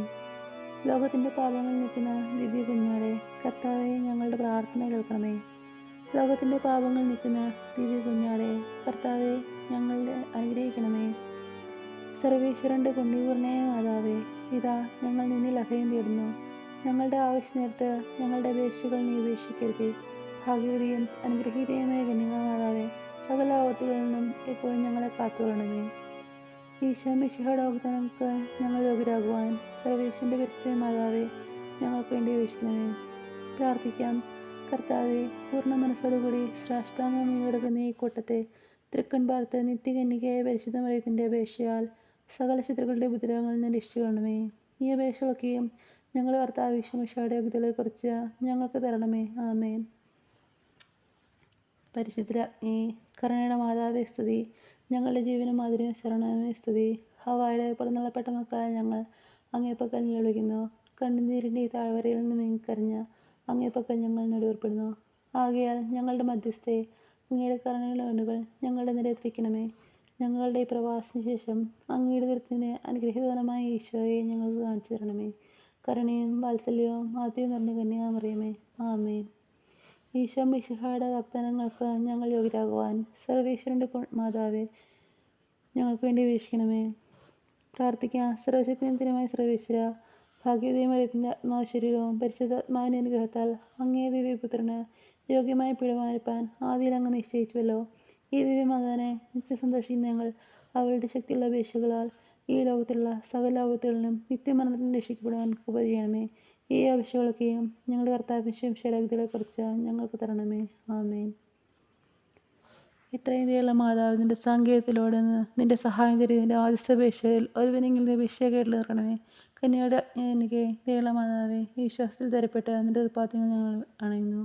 ലോകത്തിൻ്റെ പാപങ്ങൾ നീക്കുന്ന ദിവ്യ കുഞ്ഞാടെ, കർത്താവെ ഞങ്ങളുടെ പ്രാർത്ഥന കേൾക്കണമേ. ലോകത്തിൻ്റെ പാപങ്ങൾ നീക്കുന്ന ദിവ്യ കുഞ്ഞാടെ, കർത്താവെ ഞങ്ങളുടെ അനുഗ്രഹിക്കണമേ. സർവേശ്വരൻ്റെ പുണ്യപൂർണ്ണയായ മാതാവേ, ഇതാ ഞങ്ങൾ നിന്നിൽ അഭയം തേടുന്നു. ഞങ്ങളുടെ ആവശ്യനേരത്ത് ഞങ്ങളുടെ അപേക്ഷകൾ നീ ഉപേക്ഷിക്കരുതേ. ഭാഗ്യവതിയും അനുഗ്രഹീതയുമായ കന്യകാമാതാവേ, സകല ആപത്തുകളിൽ നിന്നും എപ്പോഴും ഞങ്ങളെ കാത്തുകൊള്ളണമേ. ഈശോ മിശിഹായുടെ വാഗ്ദാനങ്ങൾക്ക് ഞങ്ങൾ യോഗ്യരാകുവാൻ സർവേശ്വരൻ്റെ പരിശുദ്ധ മാതാവേ, ഞങ്ങൾക്ക് വേണ്ടി അപേക്ഷിക്കണമേ. പ്രാർത്ഥിക്കാം. കർത്താവെ, പൂർണ്ണ മനസ്സോടുകൂടി സാഷ്ടാംഗം കീഴടക്കുന്ന ഈ കൂട്ടത്തെ തൃക്കൺ പാർത്ത് നിത്യകന്യകയായ പരിശുദ്ധ മറിയത്തിൻ്റെ അപേക്ഷയാൽ സകല ശത്രുക്കളുടെ ഉപദ്രവങ്ങളിൽ നിന്ന് രക്ഷിക്കണമേ. ഈ അപേക്ഷകളൊക്കെയും ഞങ്ങളുടെ കർത്താവ് ഈശോ മിശിഹായുടെ യോഗ്യതകളെക്കുറിച്ച് ഞങ്ങൾക്ക് തരണമേ. ആമേൻ. പരിശുദ്ധ രാജ്ഞി, കരുണയുടെ മാതാവേ സ്തുതി. ഞങ്ങളുടെ ജീവനും മാതിരിയും ശരണമേ സ്തുതി. ഹവ്വായുടെ പുറന്തള്ളപ്പെട്ട മക്കളായ ഞങ്ങൾ അങ്ങേപ്പക്കൽ നിലവിളിക്കുന്നു. കണ്ണുനീരിൻ്റെ ഈ താഴ്വരയിൽ നിന്ന് നീങ്ങിക്കരഞ്ഞ അങ്ങേപ്പക്കൽ ഞങ്ങൾ നെടുവേർപ്പെടുന്നു. ആകയാൽ ഞങ്ങളുടെ മധ്യസ്ഥയെ, അങ്ങയുടെ കരുണയുള്ള കണ്ണുകൾ ഞങ്ങളുടെ നിരത്തിരിക്കണമേ. ഞങ്ങളുടെ ഈ പ്രവാസത്തിന് ശേഷം അങ്ങയുടെ ദുരിതത്തിന് അനുഗ്രഹീതവനമായ ഈശോയെ ഞങ്ങൾക്ക് കാണിച്ചു തരണമേ. കരുണയും വാത്സല്യവും ആദ്യം നിറഞ്ഞ കന്യകാമറിയമേ, ആമേൻ. ഈശോ മിശിഹായുടെ വാഗ്ദാനങ്ങൾക്ക് ഞങ്ങൾ യോഗ്യരാകുവാൻ സർവേശ്വരൻ്റെ മാതാവേ, ഞങ്ങൾക്ക് വേണ്ടി അപേക്ഷിക്കണമേ. പ്രാർത്ഥിക്കാം. സർവശക്തിനിത്യമായ സർവേശ്വര, ഭാഗ്യവതിയും മറിയത്തിൻ്റെ ആത്മാവ് ശരീരവും പരിശുദ്ധാത്മാവിൻ്റെ അനുഗ്രഹത്താൽ അങ്ങേ ദിവ്യപുത്രന് യോഗ്യമായ പീഡമാനിപ്പാൻ ആദിയിൽ അങ്ങ് നിശ്ചയിച്ചുവല്ലോ. ഈ ദിവ്യമാതാവിനെ നിത്യം സന്തോഷിക്കുന്ന ഞങ്ങൾ അവളുടെ ശക്തിയുള്ള അപേക്ഷകളാൽ ഈ ലോകത്തിലുള്ള സകല ആപത്തുകളിലും നിത്യമരണത്തിൽ രക്ഷിക്കപ്പെടുവാൻ കൃപ ചെയ്യണമേ. ഈ അപേക്ഷകളൊക്കെയും ഞങ്ങളുടെ കർത്താവിന്റെ ശക്തികളെക്കുറിച്ച് ഞങ്ങൾക്ക് തരണമേ. ആമേൻ. ഇത്രയും ദയുള്ള മാതാവ്, നിന്റെ സാങ്കേതികത്തിലൂടെ നിന്റെ സഹായം തരും. നിന്റെ ആദ്യത്തെ അപേക്ഷയിൽ ഒരുവനെങ്കിലും അപേക്ഷ കേട്ട് തീർക്കണമേ. കന്യയുടെ എനിക്ക് ദയുള്ള മാതാവേ, ഈ വിശ്വാസത്തിൽ തരപ്പെട്ട് നിന്റെ ഉൽപ്പാദനങ്ങൾ ഞങ്ങൾ അണയുന്നു.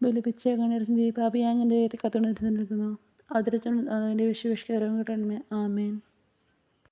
ബലിപ്പിച്ച കണ്ണീർസിൻ്റെ പാപിയാങ്ങിൻ്റെ കത്തുണർത്തി നിൽക്കുന്നു. അതിരച്ചും അതിൻ്റെ വിഷവിഷ്കരം കിട്ടണമേ. ആമേൻ.